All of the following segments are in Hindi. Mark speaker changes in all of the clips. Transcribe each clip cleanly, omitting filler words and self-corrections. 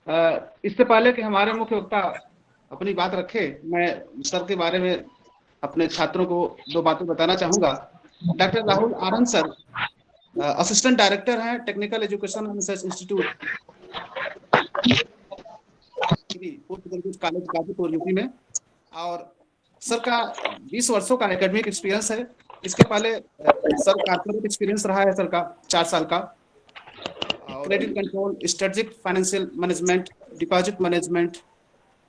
Speaker 1: इससे पहले कि हमारे मुख्य वक्ता अपनी बात रखे, मैं सर के बारे में अपने छात्रों को दो बातें बताना चाहूंगा। Doctor Rahul Anand sir assistant director हैं technical education and research institute post graduate college Ghazipur UP में। और सर का 20 वर्षों का एकेडमिक एक्सपीरियंस है। इसके पहले सर कॉर्पोरेट एक्सपीरियंस रहा है सर का 4 साल का। Credit control, strategic financial management, deposit management,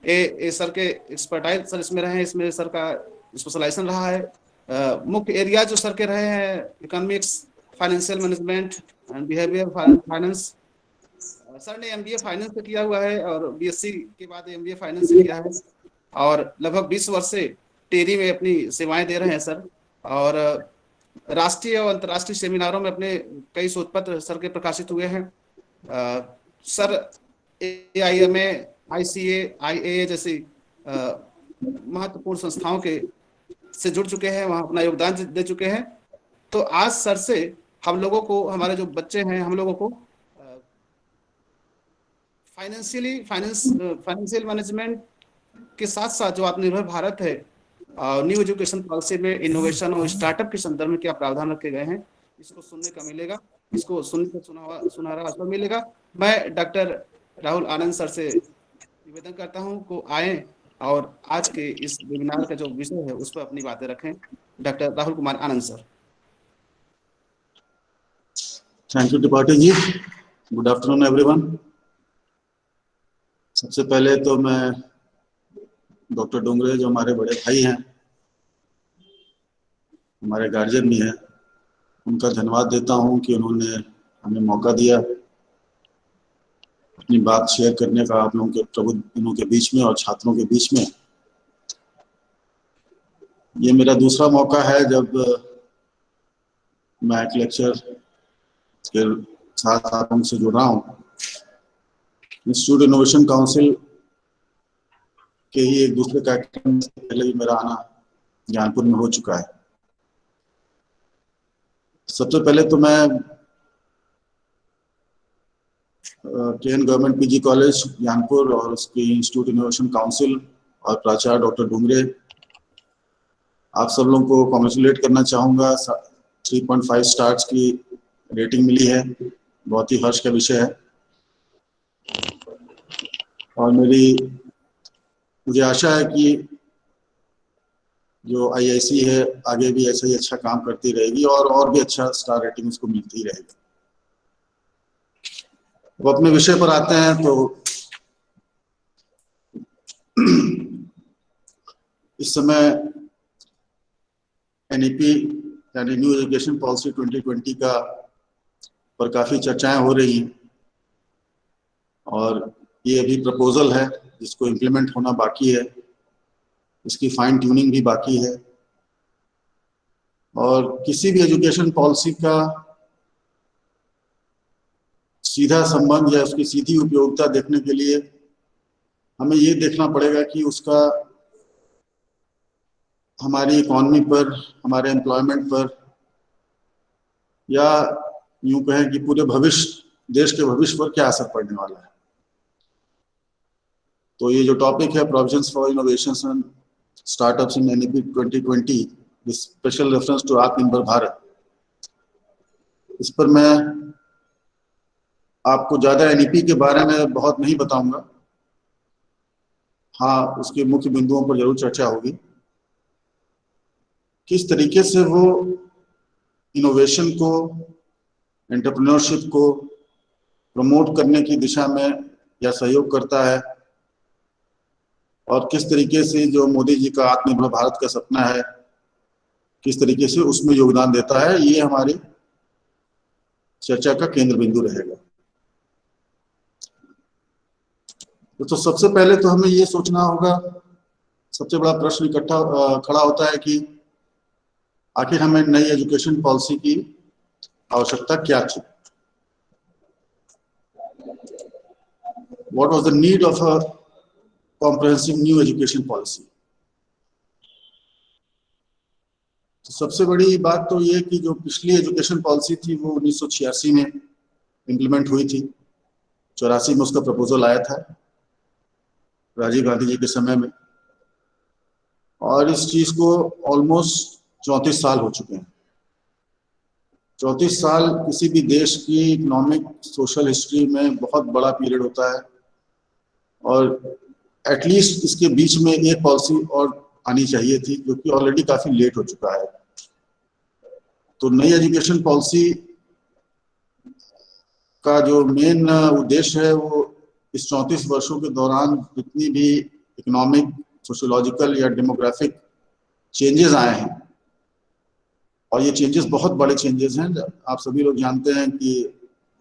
Speaker 1: ये सर के एक्सपर्टाइज सर इसमें रहे हैं। इसमें सर का स्पेशलाइजेशन रहा है। मुख्य एरिया जो सर के रहे हैं economics, financial management and behaviour finance. Sir ने एमबीए फाइनेंस से किया हुआ है और बीएससी के बाद एमबीए फाइनेंस से किया है और लगभग 20 वर्ष से टेरी में अपनी सेवाएं दे रहे हैं सर। और राष्ट्रीय और अंतर्राष्ट्रीय सेमिनारों में अपने कई शोध पत्र सर के प्रकाशित हुए हैं। सर AIMA, ICA, IAA जैसी महत्वपूर्ण संस्थाओं के से जुड़ चुके हैं, वहां अपना योगदान दे चुके हैं। तो आज सर से हम लोगों को, हमारे जो बच्चे हैं, हम लोगों को फाइनेंशियल मैनेजमेंट के साथ साथ जो आत्मनिर्भर भारत है, न्यू एजुकेशन पॉलिसी में इनोवेशन और स्टार्टअप के संदर्भ में क्या प्रावधान रखे गए हैं, इसको सुनने का मिलेगा। इसको सुनने का सुनहरा अवसर मिलेगा। मैं डॉक्टर राहुल आनंद सर से निवेदन करता हूं को आए और आज के इस वेबिनार का जो विषय है उस पर अपनी बातें रखें। Doctor Rahul Kumar Anand sir.
Speaker 2: Thank you Tripathi ji. Good afternoon everyone. सबसे पहले तो मैं डॉक्टर डोंगरे जो हमारे बड़े भाई हैं, हमारे गार्जियन भी हैं, उनका धन्यवाद देता हूं कि उन्होंने हमें मौका दिया अपनी बात शेयर करने का आप लोगों के प्रबुद्धों के बीच में और छात्रों के बीच में। ये मेरा दूसरा मौका है जब मैं एक लेक्चर के साथ आप लोगों से जुड़ रहा हूँ। इंस्टीट्यूट इनोवेशन काउंसिल के ही एक दूसरे कार्यक्रम से पहले भी मेरा आना ज्ञानपुर में हो चुका है। सबसे पहले तो मैं KN government PG college Gyanpur और उसकी इंस्टीट्यूट इनोवेशन काउंसिल और प्राचार्य डॉक्टर डोंगरे, आप सब लोगों को कॉन्ग्रेचुलेट करना चाहूँगा। 3.5 स्टार्स की रेटिंग मिली है, बहुत ही हर्ष का विषय है। और मुझे आशा है कि जो IIC है आगे भी ऐसा ही अच्छा काम करती रहेगी और भी अच्छा स्टार रेटिंग उसको मिलती रहेगी। अब अपने विषय पर आते हैं तो इस समय NEP यानी न्यू एजुकेशन पॉलिसी 2020 का पर काफ़ी चर्चाएं हो रही हैं और ये अभी प्रपोजल है जिसको इम्प्लीमेंट होना बाकी है, इसकी फाइन ट्यूनिंग भी बाकी है। और किसी भी एजुकेशन पॉलिसी का सीधा संबंध या उसकी सीधी उपयोगिता देखने के लिए हमें ये देखना पड़ेगा कि उसका हमारी इकोनॉमी पर, हमारे एम्प्लॉयमेंट पर, या यूं कहें कि पूरे भविष्य, देश के भविष्य पर क्या असर पड़ने वाला है। तो ये जो टॉपिक है provisions for innovations and startups in NEP 2020 with special reference to Atmanirbhar Bharat, इस पर मैं आपको ज़्यादा NEP के बारे में बहुत नहीं बताऊंगा। हाँ, उसके मुख्य बिंदुओं पर जरूर चर्चा होगी। किस तरीके से वो इनोवेशन को, एंटरप्रेन्योरशिप को प्रमोट करने की दिशा में या सहयोग करता है और किस तरीके से जो मोदी जी का आत्मनिर्भर भारत का सपना है, किस तरीके से उसमें योगदान देता है, ये हमारी चर्चा का केंद्र बिंदु रहेगा। तो सबसे पहले तो हमें ये सोचना होगा, सबसे बड़ा प्रश्न खड़ा होता है कि आखिर हमें नई एजुकेशन पॉलिसी की आवश्यकता क्या थी। What was the need of a comprehensive new education policy? तो सबसे बड़ी बात तो ये कि जो पिछली एजुकेशन पॉलिसी थी वो 1986 में इम्प्लीमेंट हुई थी। 84 में उसका प्रपोजल आया था राजीव गांधी जी के समय में, और इस चीज को ऑलमोस्ट 34 साल हो चुके हैं। 34 साल किसी भी देश की इकोनॉमिक सोशल हिस्ट्री में बहुत बड़ा पीरियड होता है, और एटलीस्ट इसके बीच में एक पॉलिसी और आनी चाहिए थी, जो कि ऑलरेडी काफी लेट हो चुका है। तो नई एजुकेशन पॉलिसी का जो मेन उद्देश्य है वो इस 34 वर्षों के दौरान जितनी भी इकोनॉमिक, सोशियोलॉजिकल या डेमोग्राफिक चेंजेस आए हैं, और ये चेंजेस बहुत बड़े चेंजेस हैं। आप सभी लोग जानते हैं कि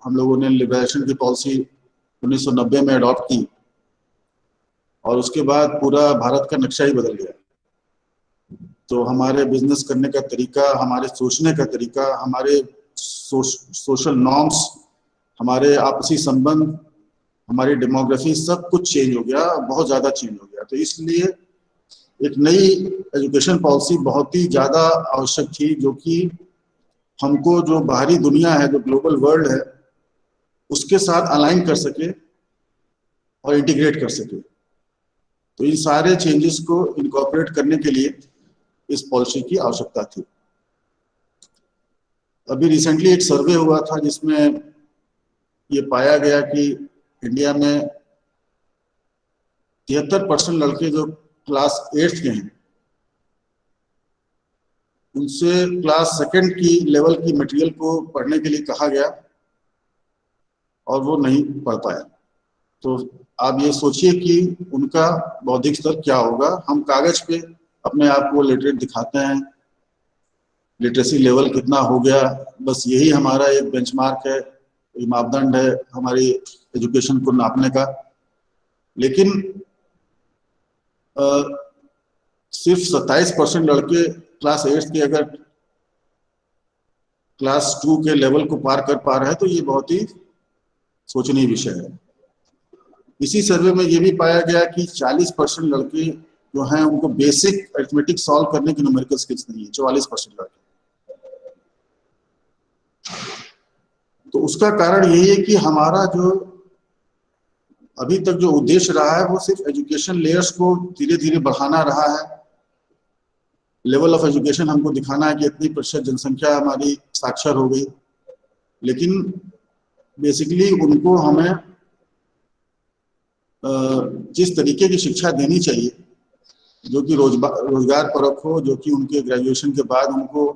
Speaker 2: हम लोगों ने लिबरेशन की पॉलिसी 1990 में अडॉप्ट की, और उसके बाद पूरा भारत का नक्शा ही बदल गया। तो हमारे बिजनेस करने का तरीका, हमारे सोचने का तरीका, हमारे सोशल नॉर्म्स, हमारे आपसी संबंध, हमारी डेमोग्राफी, सब कुछ चेंज हो गया, बहुत ज़्यादा चेंज हो गया। तो इसलिए एक नई एजुकेशन पॉलिसी बहुत ही ज़्यादा आवश्यक थी, जो कि हमको जो बाहरी दुनिया है, जो ग्लोबल वर्ल्ड है, उसके साथ अलाइन कर सके और इंटीग्रेट कर सके। तो इन सारे चेंजेस को इनकॉर्पोरेट करने के लिए इस पॉलिसी की आवश्यकता थी। अभी रिसेंटली एक सर्वे हुआ था जिसमें ये पाया गया कि इंडिया में 73% लड़के जो क्लास 8th के हैं, उनसे क्लास 2nd की लेवल की मटेरियल को पढ़ने के लिए कहा गया और वो नहीं पढ़ पाया। तो आप ये सोचिए कि उनका बौद्धिक स्तर क्या होगा। हम कागज पे अपने आप को लिटरेट दिखाते हैं, लिटरेसी लेवल कितना हो गया, बस यही हमारा एक बेंचमार्क है, एक मापदंड है हमारी एजुकेशन को नापने का। लेकिन सिर्फ 27% लड़के क्लास 8 के अगर क्लास 2 के लेवल को पार कर पा रहे हैं, तो ये बहुत ही सोचनीय विषय है। इसी सर्वे में ये भी पाया गया कि 40% लड़के जो हैं उनको बेसिक अरिथमेटिक सॉल्व करने की न्यूमेरिकल स्किल्स नहीं है, 44% लड़के। तो उसका कारण यही है कि हमारा जो अभी तक जो उद्देश्य रहा है वो सिर्फ एजुकेशन लेयर्स को धीरे धीरे बढ़ाना रहा है। लेवल ऑफ एजुकेशन हमको दिखाना है कि इतनी प्रतिशत जनसंख्या हमारी साक्षर हो गई, लेकिन बेसिकली उनको हमें जिस तरीके की शिक्षा देनी चाहिए, जो कि रोजगार परक हो, जो कि उनके ग्रेजुएशन के बाद उनको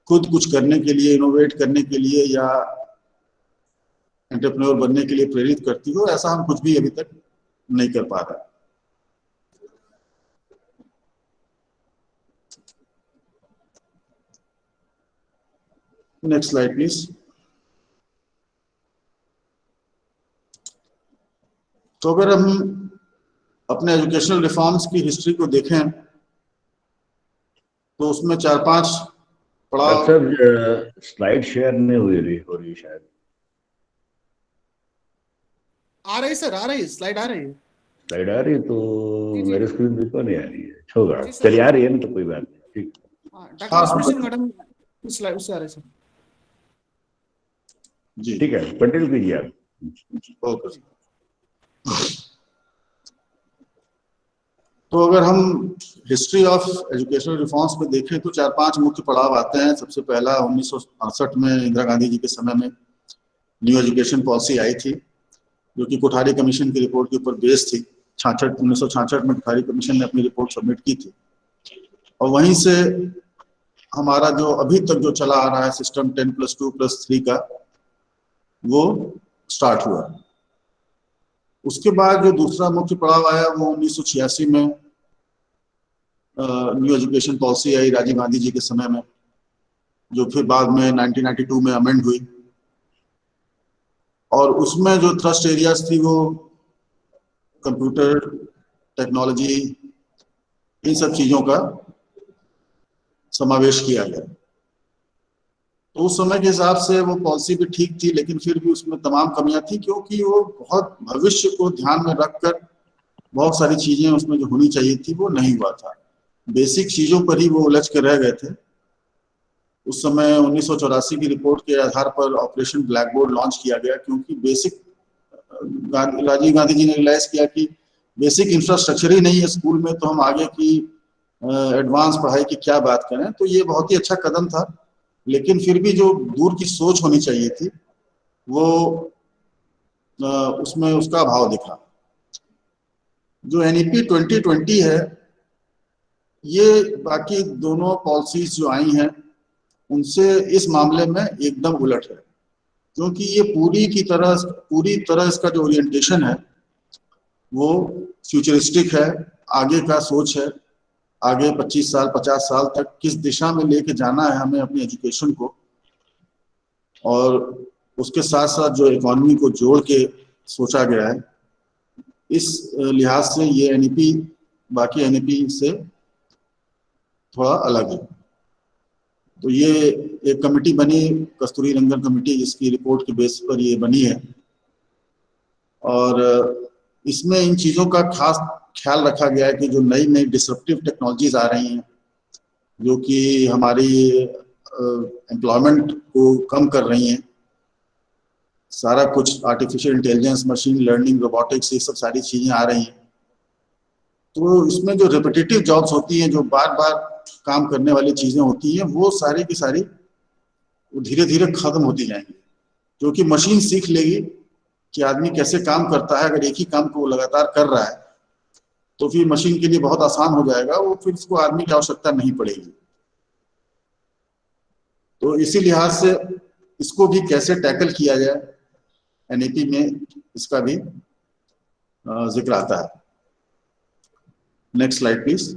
Speaker 2: खुद कुछ करने के लिए, इनोवेट करने के लिए या एंटरप्रेन्योर बनने के लिए प्रेरित करती हो, ऐसा हम कुछ भी अभी तक नहीं कर पा रहे। Next slide please. तो अगर हम अपने एजुकेशनल रिफॉर्म्स की हिस्ट्री को देखें तो उसमें 4-5 पड़ाव।
Speaker 3: सर स्लाइड शेयर नहीं हो रही शायद।
Speaker 1: आ रही सर, आ रही स्लाइड, आ रही है
Speaker 3: स्लाइड आ रही है तो मेरे स्क्रीन पे तो नहीं आ रही है। छोड़ा,
Speaker 1: जी सर।
Speaker 3: चलिए आ रही है ना, तो कोई बात नहीं। ठीक,
Speaker 1: डॉक्टर स्पेशल मैडम स्लाइड उससे आ रही सर
Speaker 2: जी
Speaker 3: ठीक है, कंटिन्यू कीजिए आप।
Speaker 2: ओके। तो अगर हम हिस्ट्री ऑफ एजुकेशनल रिफॉर्म्स में देखें तो 4-5 मुख्य पड़ाव आते हैं। सबसे पहला 1968 में इंदिरा गांधी जी के समय में न्यू एजुकेशन पॉलिसी आई थी, जो कि कोठारी कमीशन की रिपोर्ट के ऊपर बेस थी। 1966 में कोठारी कमीशन ने अपनी रिपोर्ट सबमिट की थी, और वहीं से हमारा जो अभी तक जो चला आ रहा है सिस्टम 10+2+3 का, वो स्टार्ट हुआ। उसके बाद जो दूसरा मुख्य पड़ाव आया वो 1986 में न्यू एजुकेशन पॉलिसी आई राजीव गांधी जी के समय में, जो फिर बाद में 1992 में अमेंड हुई। और उसमें जो थ्रस्ट एरियाज थी वो कंप्यूटर टेक्नोलॉजी, इन सब चीज़ों का समावेश किया गया। तो उस समय के हिसाब से वो पॉलिसी भी ठीक थी, लेकिन फिर भी उसमें तमाम कमियां थी, क्योंकि वो बहुत भविष्य को ध्यान में रखकर बहुत सारी चीज़ें उसमें जो होनी चाहिए थी वो नहीं हुआ था। बेसिक चीज़ों पर ही वो उलझ कर रह गए थे। उस समय 1984 की रिपोर्ट के आधार पर ऑपरेशन ब्लैक बोर्ड लॉन्च किया गया, क्योंकि बेसिक राजीव गांधी जी ने रियलाइज किया कि बेसिक इंफ्रास्ट्रक्चर ही नहीं है स्कूल में, तो हम आगे की एडवांस पढ़ाई की क्या बात करें। तो ये बहुत ही अच्छा कदम था, लेकिन फिर भी जो दूर की सोच होनी चाहिए थी वो उसमें उसका अभाव दिखा। जो NEP 2020 है, ये बाकी दोनों पॉलिसीज जो आई हैं उनसे इस मामले में एकदम उलट है, क्योंकि ये पूरी तरह इसका जो ओरिएंटेशन है वो फ्यूचरिस्टिक है, आगे का सोच है, आगे 25 साल 50 साल तक किस दिशा में लेके जाना है हमें अपनी एजुकेशन को, और उसके साथ साथ जो इकोनॉमी को जोड़ के सोचा गया है। इस लिहाज से ये NEP बाकी NEP से थोड़ा अलग है। तो ये एक कमेटी बनी, कस्तूरी रंगन कमेटी, जिसकी रिपोर्ट के बेस पर ये बनी है, और इसमें इन चीज़ों का खास ख्याल रखा गया है कि जो नई नई डिसरप्टिव टेक्नोलॉजीज आ रही हैं जो कि हमारी एम्प्लॉयमेंट को कम कर रही हैं, सारा कुछ artificial intelligence, machine learning, robotics, ये सब सारी चीज़ें आ रही हैं। तो इसमें जो रिपीटेटिव जॉब्स होती हैं, जो बार बार काम करने वाली चीज़ें होती हैं, वो सारी की सारी धीरे धीरे खत्म होती जाएंगी, क्योंकि मशीन सीख लेगी कि आदमी कैसे काम करता है। अगर एक ही काम को वो लगातार कर रहा है तो फिर मशीन के लिए बहुत आसान हो जाएगा, वो फिर उसको आदमी की आवश्यकता नहीं पड़ेगी। तो इसी लिहाज से इसको भी कैसे टैकल किया जाए, NEP में इसका भी जिक्र आता है। Next slide please.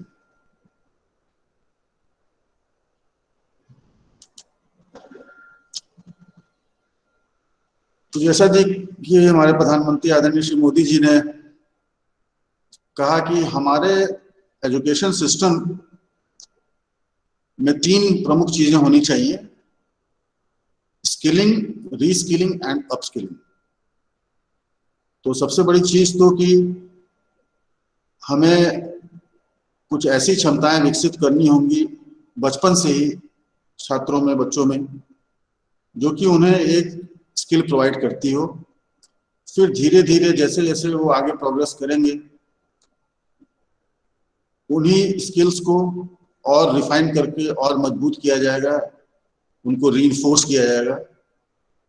Speaker 2: तो जैसा कि हमारे प्रधानमंत्री आदरणीय श्री मोदी जी ने कहा कि हमारे एजुकेशन सिस्टम में 3 प्रमुख चीजें होनी चाहिए: स्किलिंग, रीस्किलिंग एंड अपस्किलिंग। तो सबसे बड़ी चीज तो कि हमें कुछ ऐसी क्षमताएं विकसित करनी होंगी बचपन से ही छात्रों में, बच्चों में, जो कि उन्हें एक स्किल प्रोवाइड करती हो। फिर धीरे धीरे जैसे जैसे वो आगे प्रोग्रेस करेंगे, उन्हीं स्किल्स को और रिफाइन करके और मजबूत किया जाएगा, उनको रीइंफोर्स किया जाएगा,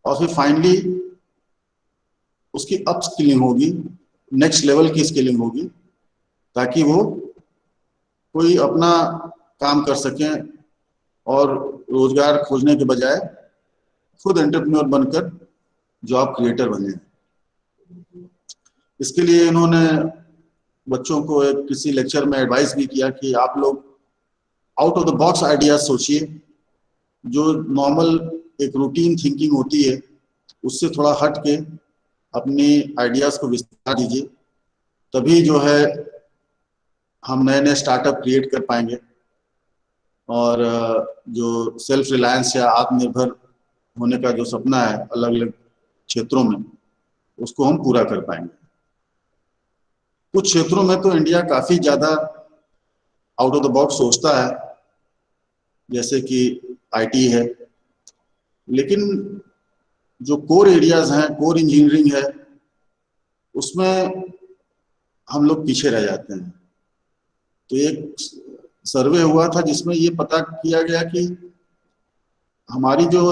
Speaker 2: और फिर फाइनली उसकी अप स्किलिंग होगी, नेक्स्ट लेवल की स्किलिंग होगी, ताकि वो कोई अपना काम कर सकें और रोजगार खोजने के बजाय खुद एंटरप्रेन्योर बनकर जॉब क्रिएटर बने। इसके लिए इन्होंने बच्चों को एक किसी लेक्चर में एडवाइस भी किया कि आप लोग out of the box ideas सोचिए, जो नॉर्मल एक रूटीन थिंकिंग होती है उससे थोड़ा हट के अपने आइडियाज को विस्तार दीजिए, तभी जो है हम नए नए स्टार्टअप क्रिएट कर पाएंगे और जो सेल्फ रिलायंस या आत्मनिर्भर होने का जो सपना है अलग अलग क्षेत्रों में, उसको हम पूरा कर पाएंगे। कुछ क्षेत्रों में तो इंडिया काफी ज्यादा आउट ऑफ द बॉक्स सोचता है, जैसे कि IT है, लेकिन जो कोर एरियाज हैं, कोर इंजीनियरिंग है, उसमें हम लोग पीछे रह जाते हैं। तो एक सर्वे हुआ था जिसमें ये पता किया गया कि हमारी जो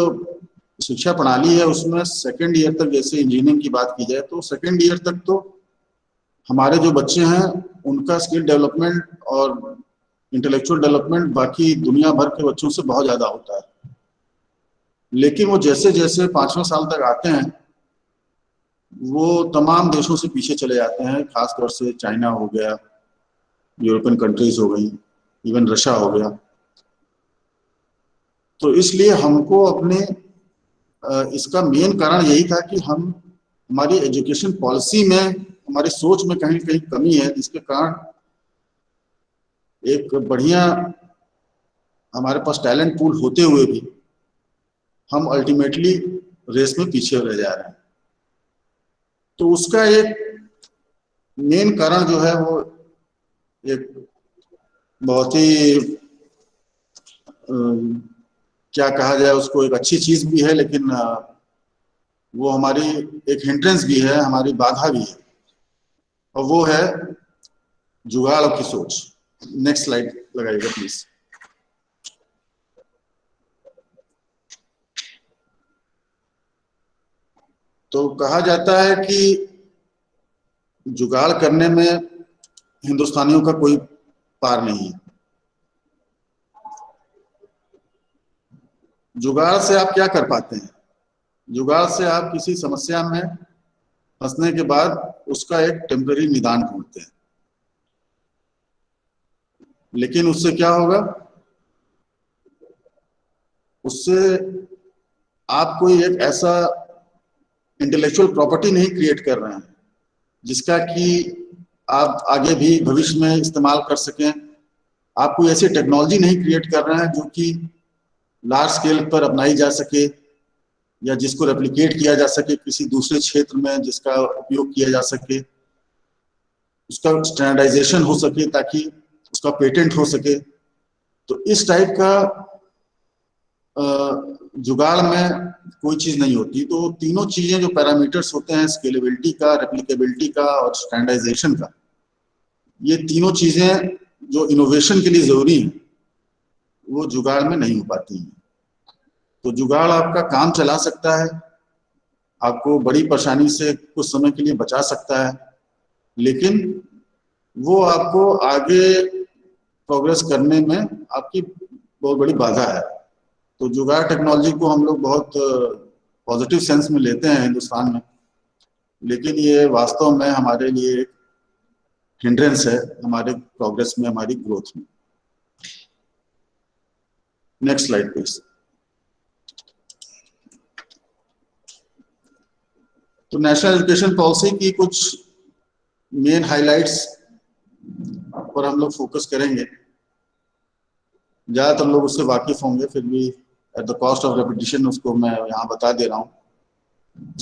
Speaker 2: शिक्षा प्रणाली है उसमें सेकेंड ईयर तक, जैसे इंजीनियरिंग की बात की जाए तो सेकेंड ईयर तक तो हमारे जो बच्चे हैं उनका स्किल डेवलपमेंट और इंटेलेक्चुअल डेवलपमेंट बाकी दुनिया भर के बच्चों से बहुत ज़्यादा होता है। लेकिन वो जैसे जैसे 5वें साल तक आते हैं वो तमाम देशों से पीछे चले जाते हैं, खासतौर से चाइना हो गया, यूरोपियन कंट्रीज हो गई, इवन रशिया हो गया। तो इसलिए हमको अपने इसका मेन कारण यही था कि हमारी एजुकेशन पॉलिसी में, हमारी सोच में कहीं कहीं कमी है, जिसके कारण एक बढ़िया हमारे पास टैलेंट पूल होते हुए भी हम अल्टीमेटली रेस में पीछे रह जा रहे हैं। तो उसका एक मेन कारण जो है वो एक बहुत ही क्या कहा जाए उसको, एक अच्छी चीज भी है, लेकिन वो हमारी एक हिंड्रेंस भी है, हमारी बाधा भी है, और वो है जुगाड़ की सोच। नेक्स्ट स्लाइड लगाइएगा प्लीज। तो कहा जाता है कि जुगाड़ करने में हिंदुस्तानियों का कोई पार नहीं है। जुगाड़ से आप क्या कर पाते हैं? जुगाड़ से आप किसी समस्या में फंसने के बाद उसका एक टेम्पररी निदान ढूंढते हैं, लेकिन उससे क्या होगा? उससे आप कोई एक ऐसा इंटेलेक्चुअल प्रॉपर्टी नहीं क्रिएट कर रहे हैं जिसका कि आप आगे भी भविष्य में इस्तेमाल कर सकें। आप कोई ऐसी टेक्नोलॉजी नहीं क्रिएट कर रहे हैं जो कि लार्ज स्केल पर अपनाई जा सके या जिसको रेप्लिकेट किया जा सके किसी दूसरे क्षेत्र में, जिसका उपयोग किया जा सके, उसका स्टैंडर्डाइजेशन हो सके ताकि उसका पेटेंट हो सके। तो इस टाइप का जुगाड़ में कोई चीज नहीं होती। तो तीनों चीजें जो पैरामीटर्स होते हैं, स्केलेबिलिटी का, रेप्लिकेबिलिटी का और स्टैंडर्डाइजेशन का, ये तीनों चीजें जो इनोवेशन के लिए जरूरी है वो जुगाड़ में नहीं हो पाती हैं। तो जुगाड़ आपका काम चला सकता है, आपको बड़ी परेशानी से कुछ समय के लिए बचा सकता है, लेकिन वो आपको आगे प्रोग्रेस करने में आपकी बहुत बड़ी बाधा है। तो जुगाड़ टेक्नोलॉजी को हम लोग बहुत पॉजिटिव सेंस में लेते हैं हिंदुस्तान में, लेकिन ये वास्तव में हमारे लिए एक हिंड्रेंस है हमारे प्रोग्रेस में, हमारी ग्रोथ में। Next slide please. तो नेशनल एजुकेशन पॉलिसी की कुछ मेन हाइलाइट्स पर हम लोग फोकस करेंगे। ज्यादातर लोग उससे वाकिफ होंगे, फिर भी at the cost of repetition उसको मैं यहाँ बता दे रहा हूँ।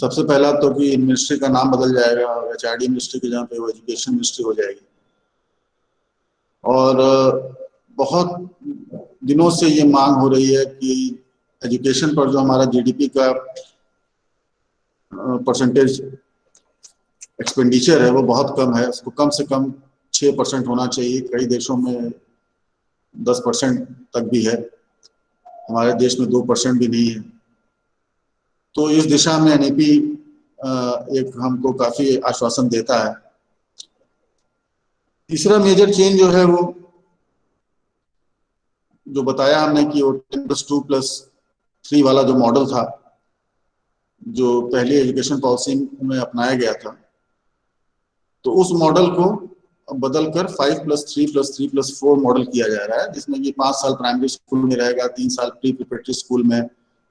Speaker 2: सबसे पहला तो कि मिनिस्ट्री का नाम बदल जाएगा, HRD मिनिस्ट्री की जगह पे वो एजुकेशन मिनिस्ट्री हो जाएगी। और बहुत दिनों से ये मांग हो रही है कि एजुकेशन पर जो हमारा GDP का परसेंटेज एक्सपेंडिचर है वो बहुत कम है, उसको कम से कम 6% होना चाहिए। कई देशों में 10% तक भी है, हमारे देश में 2% भी नहीं है। तो इस दिशा में NEP एक हमको काफी आश्वासन देता है। तीसरा मेजर चेंज जो है वो जो बताया हमने कि वो 10+2+3 वाला जो मॉडल था जो पहली एजुकेशन पॉलिसी में अपनाया गया था, तो उस मॉडल को बदलकर 5+3+3+4 मॉडल किया जा रहा है, जिसमें कि 5 साल प्राइमरी स्कूल में रहेगा, 3 साल प्री प्रिपरेटरी स्कूल में,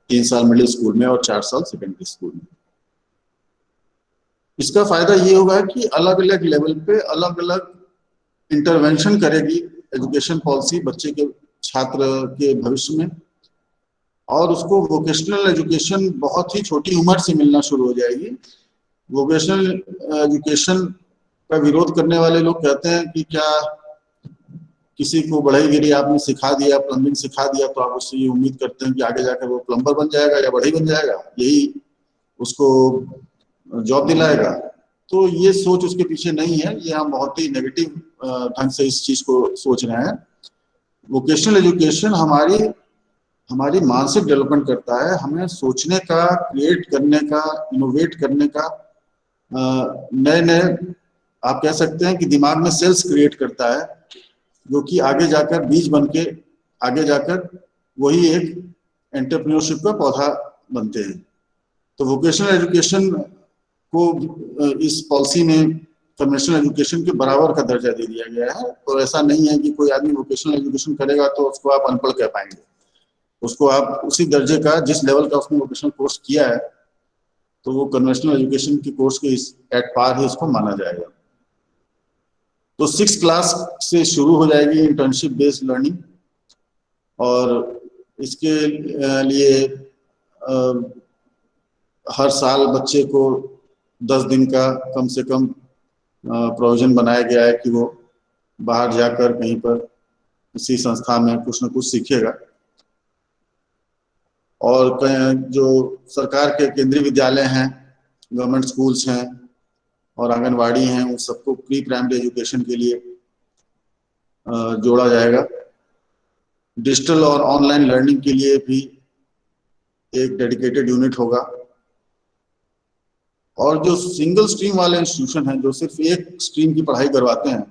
Speaker 2: 3 साल मिडिल स्कूल में और 4 साल सेकेंडरी स्कूल में। इसका फायदा ये होगा कि अलग अलग लेवल पे अलग अलग इंटरवेंशन करेगी एजुकेशन पॉलिसी बच्चे के, छात्र के भविष्य में, और उसको वोकेशनल एजुकेशन बहुत ही छोटी उम्र से मिलना शुरू हो जाएगी। वोकेशनल एजुकेशन का विरोध करने वाले लोग कहते हैं कि क्या किसी को बढ़ईगिरी आपने सिखा दिया, प्लम्बिंग सिखा दिया, तो आप उससे ये उम्मीद करते हैं कि आगे जाकर वो प्लम्बर बन जाएगा या बढ़ई बन जाएगा, यही उसको जॉब दिलाएगा। तो ये सोच उसके पीछे नहीं है, ये हम बहुत ही नेगेटिव ढंग से इस चीज को सोच रहे हैं। वोकेशनल एजुकेशन हमारी मानसिक डेवलपमेंट करता है, हमें सोचने का, क्रिएट करने का, इनोवेट करने का, नए नए आप कह सकते हैं कि दिमाग में सेल्स क्रिएट करता है, जो कि आगे जाकर बीज बन के आगे जाकर वही एक एंटरप्रेन्योरशिप का पौधा बनते हैं। तो वोकेशनल एजुकेशन को इस पॉलिसी में कन्वेंशनल एजुकेशन के बराबर का दर्जा दे दिया गया है। तो ऐसा नहीं है कि कोई आदमी वोकेशनल एजुकेशन करेगा तो उसको आप अनपढ़ कह पाएंगे, उसको आप उसी दर्जे का, जिस लेवल का उसने वोकेशनल कोर्स किया है, तो वो कन्वेंशनल एजुकेशन के कोर्स के एट पार ही उसको माना जाएगा। तो 6th क्लास से शुरू हो जाएगी इंटर्नशिप बेस्ड लर्निंग, और इसके लिए हर साल बच्चे को 10 दिन का कम से कम प्रोविजन बनाया गया है कि वो बाहर जाकर कहीं पर किसी संस्था में कुछ न कुछ सीखेगा। और जो सरकार के केंद्रीय विद्यालय हैं गवर्नमेंट स्कूल्स हैं और आंगनवाड़ी हैं, उन सबको प्री प्राइमरी एजुकेशन के लिए जोड़ा जाएगा। डिजिटल और ऑनलाइन लर्निंग के लिए भी एक डेडिकेटेड यूनिट होगा। और जो सिंगल स्ट्रीम वाले इंस्टीट्यूशन हैं जो सिर्फ एक स्ट्रीम की पढ़ाई करवाते हैं,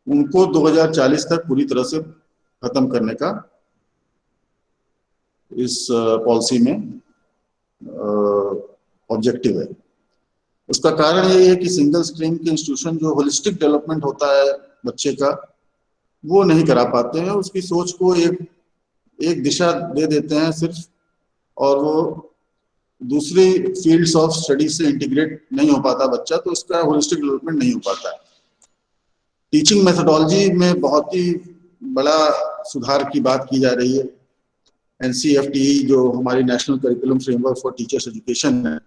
Speaker 2: उनको 2040 तक पूरी तरह से खत्म करने का इस पॉलिसी में ऑब्जेक्टिव है। उसका कारण ये है कि सिंगल स्ट्रीम के इंस्टीट्यूशन जो होलिस्टिक डेवलपमेंट होता है बच्चे का, वो नहीं करा पाते हैं। उसकी सोच को एक दिशा दे देते हैं सिर्फ, और वो दूसरी फील्ड्स ऑफ स्टडी से इंटीग्रेट नहीं हो पाता बच्चा, तो इसका होलिस्टिक डेवलपमेंट नहीं हो पाता है। टीचिंग मेथोडोलॉजी में बहुत ही बड़ा सुधार की बात की जा रही है। NCFTE जो हमारी national curriculum framework for teachers education है,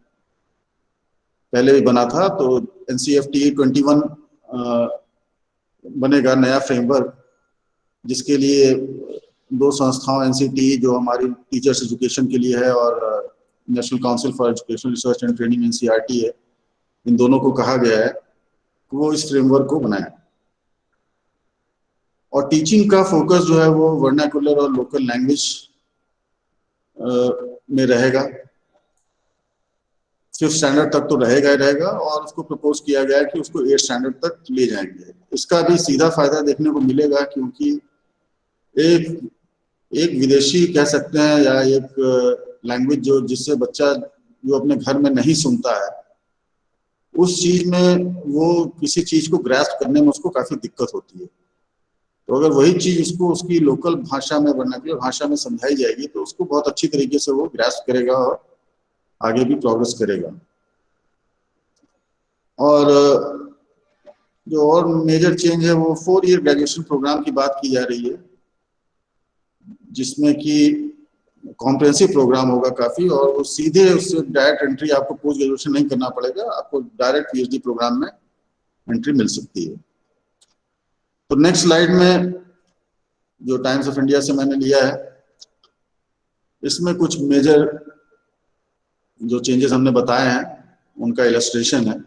Speaker 2: पहले भी बना था, तो NCFTE 21 बनेगा नया फ्रेमवर्क, जिसके लिए दो संस्थाओं NCTE जो हमारी टीचर्स एजुकेशन के लिए है और national council for education research and training NCRT है, इन दोनों को कहा गया है कि वो इस फ्रेमवर्क को बनाए। और टीचिंग का फोकस जो है वो वर्नाकुलर और लोकल लैंग्वेज में रहेगा। 5th स्टैंडर्ड तक तो रहेगा ही रहेगा, और उसको प्रपोज किया गया है कि उसको 8th स्टैंडर्ड तक ले जाएंगे। इसका भी सीधा फायदा देखने को मिलेगा, क्योंकि एक विदेशी कह सकते हैं या एक लैंग्वेज जो जिससे बच्चा जो अपने घर में नहीं सुनता है, उस चीज में वो किसी चीज को ग्रास्प करने में उसको काफी दिक्कत होती है। तो अगर वही चीज उसको उसकी लोकल भाषा में, वर्नाकुलर भाषा में समझाई जाएगी, तो उसको बहुत अच्छी तरीके से वो ग्रास्प करेगा और आगे भी प्रोग्रेस करेगा। और जो और मेजर चेंज है वो 4 ईयर ग्रेजुएशन प्रोग्राम की बात की जा रही है, जिसमें कि कॉम्प्रिहेंसिव प्रोग्राम होगा काफी, और वो सीधे उससे डायरेक्ट एंट्री, आपको पोस्ट ग्रेजुएशन नहीं करना पड़ेगा, आपको डायरेक्ट PhD प्रोग्राम में एंट्री मिल सकती है। तो नेक्स्ट स्लाइड में जो टाइम्स ऑफ इंडिया से मैंने लिया है, इसमें कुछ मेजर जो चेंजेस हमने बताए हैं उनका इलस्ट्रेशन है।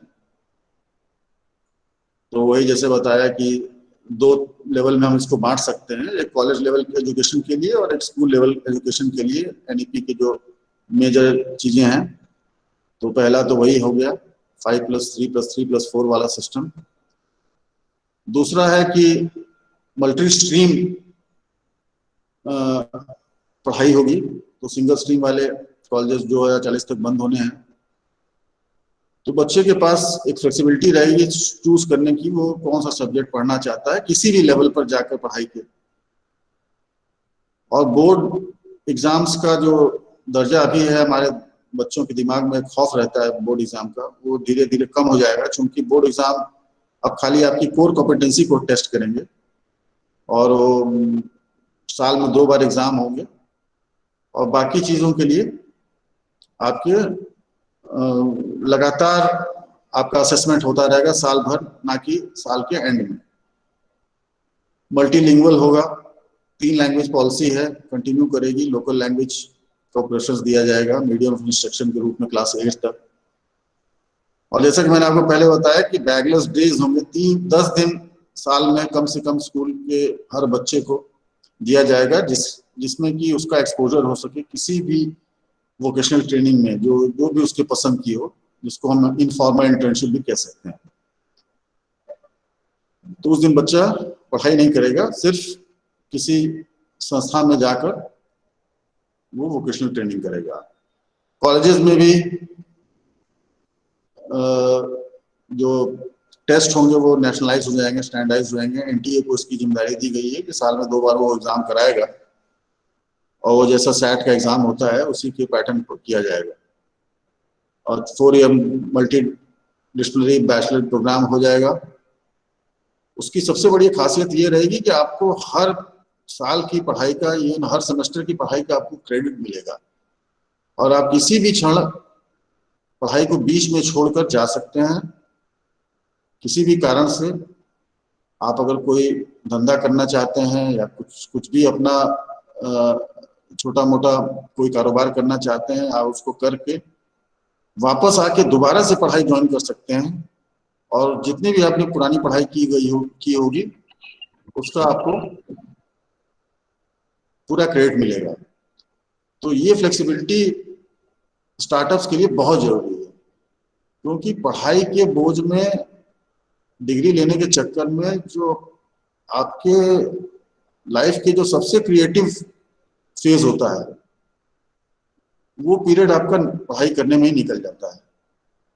Speaker 2: तो वही जैसे बताया कि 2 लेवल में हम इसको बांट सकते हैं, एक कॉलेज लेवल एजुकेशन के लिए और एक स्कूल लेवल एजुकेशन के लिए। NEP की जो मेजर चीजें हैं, तो पहला तो वही हो गया 5+3+3+4 वाला सिस्टम। दूसरा है कि मल्टी स्ट्रीम पढ़ाई होगी, तो सिंगल स्ट्रीम वाले कॉलेजेस 2040 तक बंद होने हैं। तो बच्चे के पास एक फ्लेक्सिबिलिटी रहेगी चूज करने की, वो कौन सा सब्जेक्ट पढ़ना चाहता है किसी भी लेवल पर जाकर पढ़ाई के। और बोर्ड एग्जाम्स का जो दर्जा अभी है हमारे बच्चों के दिमाग में खौफ रहता है बोर्ड एग्जाम का, वो धीरे धीरे कम हो जाएगा, क्योंकि बोर्ड एग्जाम अब खाली आपकी कोर कॉम्पिटेंसी को टेस्ट करेंगे, और साल में 2 बार एग्जाम होंगे, और बाकी चीजों के लिए आपके लगातार आपका असेसमेंट होता रहेगा साल भर, ना कि साल के एंड में। मल्टीलिंगुअल होगा, 3 लैंग्वेज पॉलिसी है, कंटिन्यू करेगी। लोकल लैंग्वेज को प्रेफरेंस दिया जाएगा मीडियम ऑफ इंस्ट्रक्शन के रूप में क्लास 8 तक। और जैसा कि मैंने आपको पहले बताया कि बैगलेस डेज होंगे, 10 दिन साल में कम से कम स्कूल के हर बच्चे को दिया जाएगा, जिसमें कि उसका एक्सपोजर हो सके किसी भी वोकेशनल ट्रेनिंग में जो भी उसके पसंद की हो, जिसको हम इनफॉर्मल इंटर्नशिप भी कह सकते हैं। तो उस दिन बच्चा पढ़ाई नहीं करेगा, सिर्फ किसी संस्था में जाकर वो वोकेशनल ट्रेनिंग करेगा। कॉलेजेस में भी जो टेस्ट होंगे वो नेशनलाइज हो जाएंगे, स्टैंडर्डाइज हो जाएंगे। NTA को इसकी जिम्मेदारी दी गई है कि साल में 2 बार वो एग्जाम कराएगा, और वो जैसा SAT का एग्जाम होता है उसी के पैटर्न पर किया जाएगा। और 4 year multi disciplinary bachelor program हो जाएगा। उसकी सबसे बड़ी खासियत ये रहेगी कि आपको हर साल की पढ़ाई का, ये हर सेमेस्टर की पढ़ाई का आपको क्रेडिट मिलेगा, और आप किसी भी क्षण पढ़ाई को बीच में छोड़कर जा सकते हैं। किसी भी कारण से आप अगर कोई धंधा करना चाहते हैं या कुछ भी अपना छोटा मोटा कोई कारोबार करना चाहते हैं, आप उसको करके वापस आके दोबारा से पढ़ाई ज्वाइन कर सकते हैं और जितनी भी आपने पुरानी पढ़ाई की होगी उसका आपको पूरा क्रेडिट मिलेगा। तो ये फ्लेक्सिबिलिटी स्टार्टअप्स के लिए बहुत जरूरी है, क्योंकि पढ़ाई के बोझ में, डिग्री लेने के चक्कर में जो आपके लाइफ के जो सबसे क्रिएटिव फेज होता है वो पीरियड आपका पढ़ाई करने में ही निकल जाता है।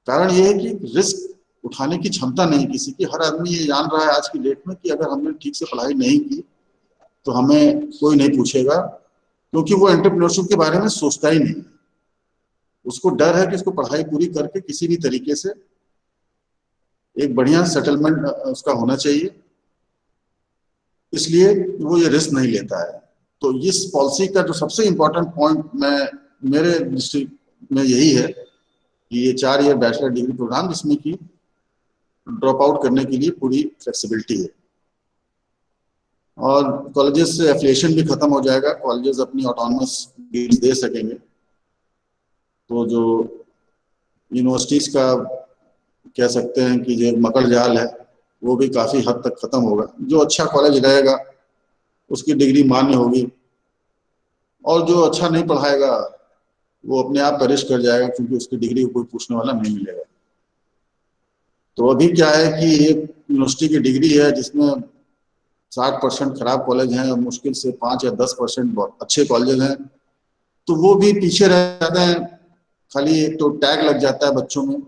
Speaker 2: कारण ये है कि रिस्क उठाने की क्षमता नहीं किसी की। हर आदमी ये जान रहा है आज की डेट में कि अगर हमने ठीक से पढ़ाई नहीं की तो हमें कोई नहीं पूछेगा, क्योंकि वो एंटरप्रेन्योरशिप के बारे में सोचता ही नहीं। उसको डर है कि उसको पढ़ाई पूरी करके किसी भी तरीके से एक बढ़िया सेटलमेंट उसका होना चाहिए, इसलिए वो ये रिस्क नहीं लेता है। तो इस पॉलिसी का जो सबसे इम्पोर्टेंट पॉइंट मेरे डिस्ट्रिक्ट में यही है कि ये 4 ईयर बैचलर डिग्री प्रोग्राम, जिसमें कि ड्रॉप आउट करने के लिए पूरी फ्लेक्सिबिलिटी है। और कॉलेजेस से एफिलिएशन भी खत्म हो जाएगा, कॉलेजेस अपनी ऑटोनमस डिग्री दे सकेंगे। तो जो यूनिवर्सिटीज का कह सकते हैं कि जो मकड़ जाल है वो भी काफ़ी हद तक खत्म होगा। जो अच्छा कॉलेज रहेगा उसकी डिग्री मान्य होगी, और जो अच्छा नहीं पढ़ाएगा वो अपने आप पेरिश कर जाएगा, क्योंकि उसकी डिग्री को कोई पूछने वाला नहीं मिलेगा। तो अभी क्या है कि एक यूनिवर्सिटी की डिग्री है जिसमें 60% खराब कॉलेज हैं और मुश्किल से 5 या 10% अच्छे कॉलेज हैं, तो वो भी पीछे रह जाते हैं। खाली एक तो टैग लग जाता है बच्चों में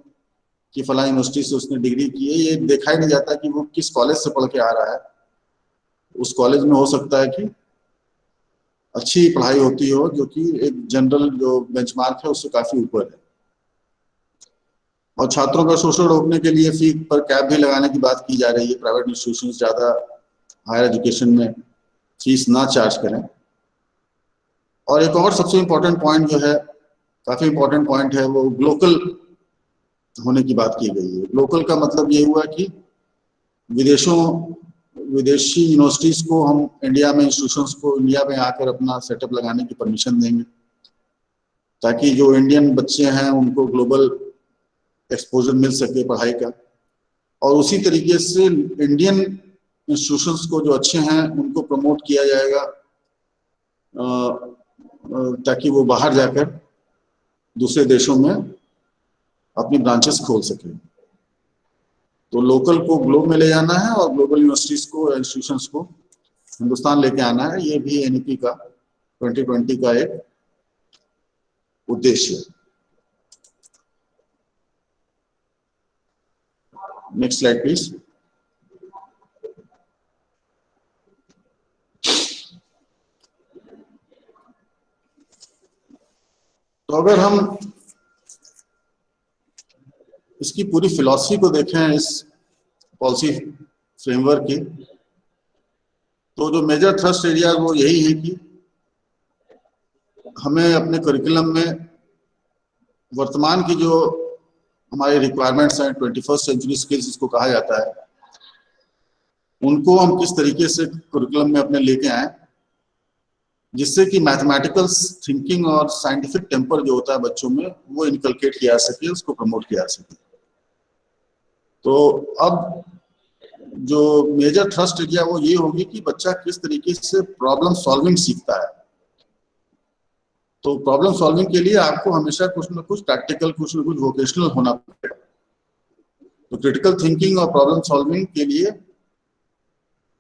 Speaker 2: कि फला यूनिवर्सिटी से उसने डिग्री की है, ये देखा ही नहीं जाता कि वो किस कॉलेज से पढ़ के आ रहा है। उस कॉलेज में हो सकता है कि अच्छी पढ़ाई होती हो जो कि एक जनरल जो बेंचमार्क है उससे काफी ऊपर है। और छात्रों का शोषण रोकने के लिए फी पर कैप भी लगाने की बात की जा रही है। प्राइवेट इंस्टीट्यूशन ज्यादा हायर एजुकेशन में फीस ना चार्ज करें। और एक और सबसे इम्पोर्टेंट पॉइंट जो है, काफी इम्पोर्टेंट पॉइंट है, वो ग्लोकल होने की बात की गई है। ग्लोकल का मतलब ये हुआ कि विदेशी यूनिवर्सिटीज को हम इंडिया में, इंस्टीट्यूशंस को इंडिया में आकर अपना सेटअप लगाने की परमिशन देंगे, ताकि जो इंडियन बच्चे हैं उनको ग्लोबल एक्सपोजर मिल सके पढ़ाई का। और उसी तरीके से इंडियन इंस्टीट्यूशंस को जो अच्छे हैं उनको प्रमोट किया जाएगा, ताकि वो बाहर जाकर दूसरे देशों में अपनी ब्रांचेस खोल सके। तो लोकल को ग्लोब में ले जाना है और ग्लोबल यूनिवर्सिटीज को, इंस्टीट्यूशंस को हिंदुस्तान लेके आना है। ये भी एनईपी का 2020 का एक उद्देश्य है। Next slide please. तो अगर हम इसकी पूरी फिलॉसफी को देखें, इस पॉलिसी फ्रेमवर्क की, तो जो मेजर थ्रस्ट एरिया वो यही है कि हमें अपने करिकुलम में वर्तमान की जो हमारी रिक्वायरमेंट्स हैं, 21st सेंचुरी स्किल्स जिसको कहा जाता है, उनको हम किस तरीके से करिकुलम में अपने लेके आए, जिससे कि मैथमेटिकल थिंकिंग और साइंटिफिक टेम्पर जो होता है बच्चों में वो इनकलकेट किया जा सके, उसको प्रमोट किया जा सके। तो अब जो मेजर थ्रस्ट एरिया वो ये होगी कि बच्चा किस तरीके से प्रॉब्लम सॉल्विंग सीखता है। तो प्रॉब्लम सॉल्विंग के लिए आपको हमेशा कुछ ना कुछ प्रैक्टिकल, कुछ ना कुछ वोकेशनल होना पड़ेगा। तो क्रिटिकल थिंकिंग और प्रॉब्लम सॉल्विंग के लिए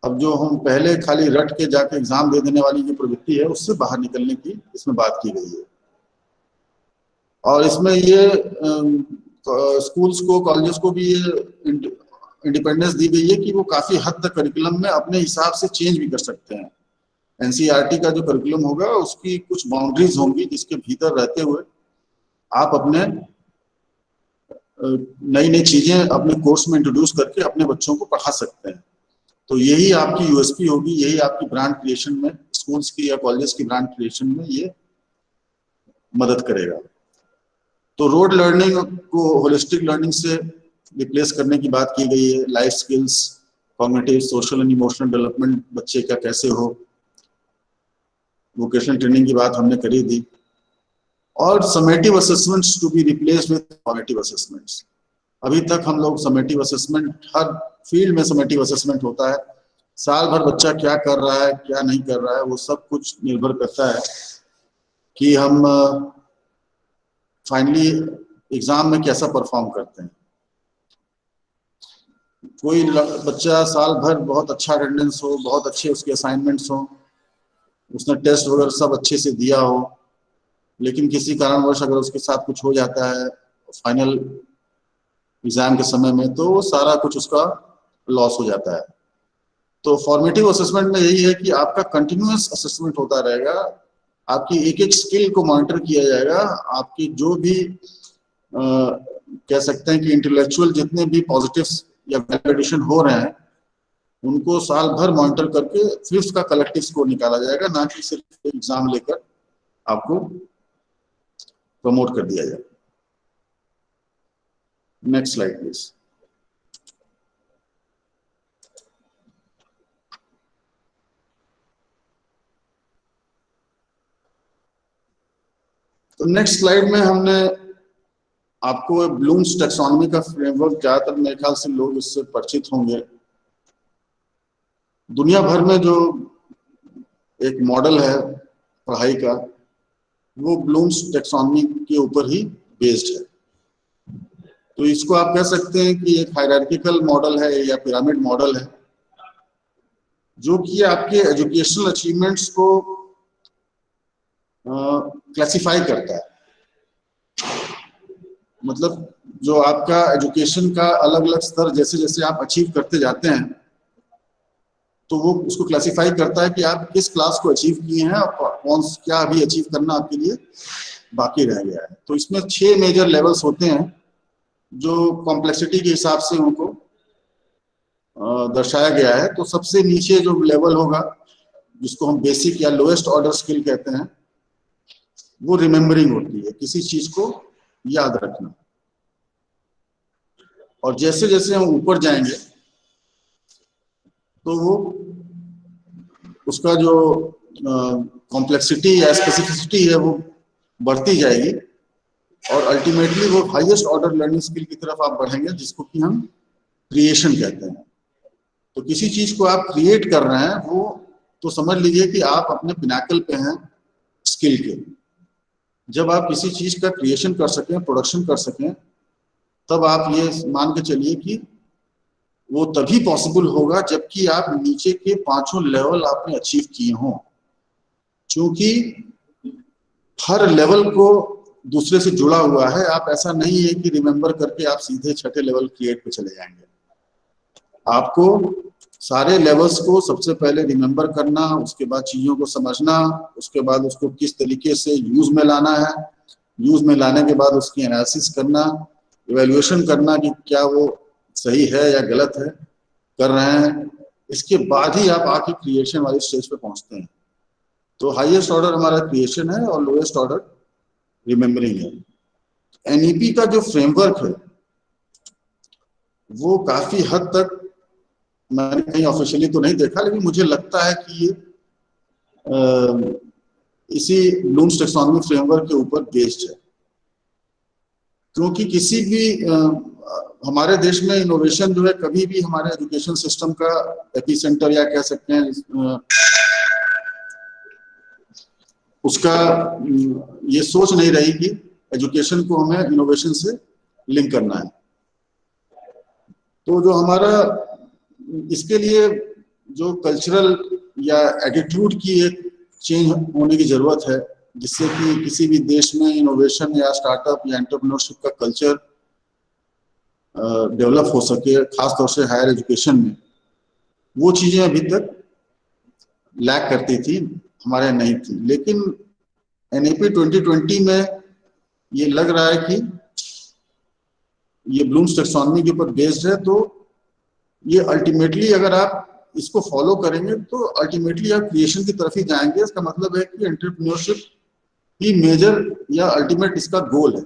Speaker 2: अब जो हम पहले खाली रट के जाके एग्जाम दे देने वाली जो प्रवृत्ति है उससे बाहर निकलने की इसमें बात की गई है। और इसमें ये स्कूल्स को, कॉलेजेस को भी ये इंडिपेंडेंस दी गई है कि वो काफी हद तक करिकुलम में अपने हिसाब से चेंज भी कर सकते हैं। एनसीईआरटी का जो करिकुलम होगा उसकी कुछ बाउंड्रीज होंगी जिसके भीतर रहते हुए आप अपने नई नई चीजें अपने कोर्स में इंट्रोड्यूस करके अपने बच्चों को पढ़ा सकते हैं। तो यही आपकी यूएसपी होगी, यही आपकी ब्रांड क्रिएशन में, स्कूल्स की या कॉलेजेस की ब्रांड क्रिएशन में ये मदद करेगा। तो रोड लर्निंग को होलिस्टिक लर्निंग से रिप्लेस करने की बात की गई है। Life skills, cognitive, social and emotional development बच्चे का कैसे हो, वोकेशनल ट्रेनिंग की बात हमने करी थी। और summative assessments to be replaced with formative assessments. अभी तक हम लोग समेटिव असेसमेंट, हर फील्ड में समेटिव असेसमेंट होता है, साल भर बच्चा क्या कर रहा है क्या नहीं कर रहा है वो सब कुछ निर्भर करता है कि हम फाइनली एग्जाम में कैसा परफॉर्म करते हैं। कोई बच्चा साल भर बहुत अच्छा अटेंडेंस हो, बहुत अच्छे उसके असाइनमेंट्स हो, उसने टेस्ट वगैरह सब अच्छे से दिया हो, लेकिन किसी कारणवश अगर उसके साथ कुछ हो जाता है फाइनल एग्जाम के समय में, तो वो सारा कुछ उसका लॉस हो जाता है। तो फॉर्मेटिव असेसमेंट में यही है कि आपका कंटिन्यूअस असेसमेंट होता रहेगा, आपकी एक एक स्किल को मॉनिटर किया जाएगा, आपकी जो भी कह सकते हैं कि इंटेलेक्चुअल जितने भी पॉजिटिव्स या वैलिडेशन हो रहे हैं उनको साल भर मॉनिटर करके फिर उसका कलेक्टिव स्कोर निकाला जाएगा, ना कि सिर्फ एग्जाम लेकर आपको प्रमोट कर दिया जाए। Next slide please. तो नेक्स्ट स्लाइड में हमने आपको ब्लूम्स टैक्सोनॉमी का फ्रेमवर्क, ज्यादातर मेरे ख्याल से लोग इससे परिचित होंगे। दुनिया भर में जो एक मॉडल है पढ़ाई का वो ब्लूम्स टैक्सोनॉमी के ऊपर ही बेस्ड है। तो इसको आप कह सकते हैं कि एक हायरार्किकल मॉडल है या पिरामिड मॉडल है, जो कि आपके एजुकेशनल अचीवमेंट्स को क्लासिफाई करता है। मतलब जो आपका एजुकेशन का अलग अलग स्तर जैसे जैसे आप अचीव करते जाते हैं तो वो उसको क्लासिफाई करता है कि आप किस क्लास को अचीव किए हैं और कौन क्या अभी अचीव करना आपके लिए बाकी रह गया है। तो इसमें 6 मेजर लेवल्स होते हैं जो कॉम्प्लेक्सिटी के हिसाब से उनको दर्शाया गया है। तो सबसे नीचे जो लेवल होगा जिसको हम बेसिक या लोएस्ट ऑर्डर स्किल कहते हैं वो रिमेम्बरिंग होती है, किसी चीज को याद रखना। और जैसे जैसे हम ऊपर जाएंगे तो वो उसका जो कॉम्प्लेक्सिटी या स्पेसिफिसिटी है वो बढ़ती जाएगी और अल्टीमेटली वो हाईएस्ट ऑर्डर लर्निंग स्किल की तरफ आप बढ़ेंगे जिसको कि हम क्रिएशन कहते हैं। तो किसी चीज को आप क्रिएट कर रहे हैं वो तो समझ लीजिए कि आप अपने पिनाकल पे हैं स्किल के। जब आप किसी चीज का क्रिएशन कर सकें, प्रोडक्शन कर सकें, तब आप ये मान के चलिए कि वो तभी पॉसिबल होगा जबकि आप नीचे के 5 लेवल आपने अचीव किए हों। क्योंकि हर लेवल को दूसरे से जुड़ा हुआ है, आप ऐसा नहीं है कि रिमेम्बर करके आप सीधे 6ठे लेवल क्रिएट पे चले जाएंगे। आपको सारे लेवल्स को सबसे पहले रिमेम्बर करना, उसके बाद चीजों को समझना, उसके बाद उसको किस तरीके से यूज में लाना है, यूज में लाने के बाद उसकी एनालिसिस करना, इवैल्यूएशन करना कि क्या वो सही है या गलत है कर रहे हैं। इसके बाद ही आप आके क्रिएशन वाली स्टेज पे पहुंचते हैं। तो हाईएस्ट ऑर्डर हमारा क्रिएशन है और लोएस्ट ऑर्डर रिमेम्बरिंग है। एनईपी का जो फ्रेमवर्क है वो काफी हद तक, मैंने कहीं ऑफिशियली तो नहीं देखा, लेकिन मुझे लगता है कि ये इसी ब्लूम्स टैक्सोनॉमी फ्रेमवर्क के ऊपर बेस्ड है। क्योंकि किसी भी हमारे देश में इनोवेशन जो है कभी भी हमारे एजुकेशन सिस्टम का एपिसेंटर या कह सकते हैं उसका ये सोच नहीं रही कि एजुकेशन को हमें इनोवेशन से लिंक करना है। तो जो हमारा इसके लिए जो कल्चरल या एटीट्यूड की एक चेंज होने की जरूरत है, जिससे कि किसी भी देश में इनोवेशन या स्टार्टअप या एंटरप्रेन्योरशिप का कल्चर डेवलप हो सके, खासतौर से हायर एजुकेशन में। वो चीजें अभी तक लैक करती थी, हमारे नहीं थी। लेकिन एनईपी 2020 में ये लग रहा है कि ये ब्लूम्स टैक्सोनॉमी के ऊपर बेस्ड है। तो ये अल्टीमेटली अगर आप इसको फॉलो करेंगे तो अल्टीमेटली आप क्रिएशन की तरफ ही जाएंगे। इसका मतलब है कि एंटरप्रेन्योरशिप ही मेजर या अल्टीमेट इसका गोल है।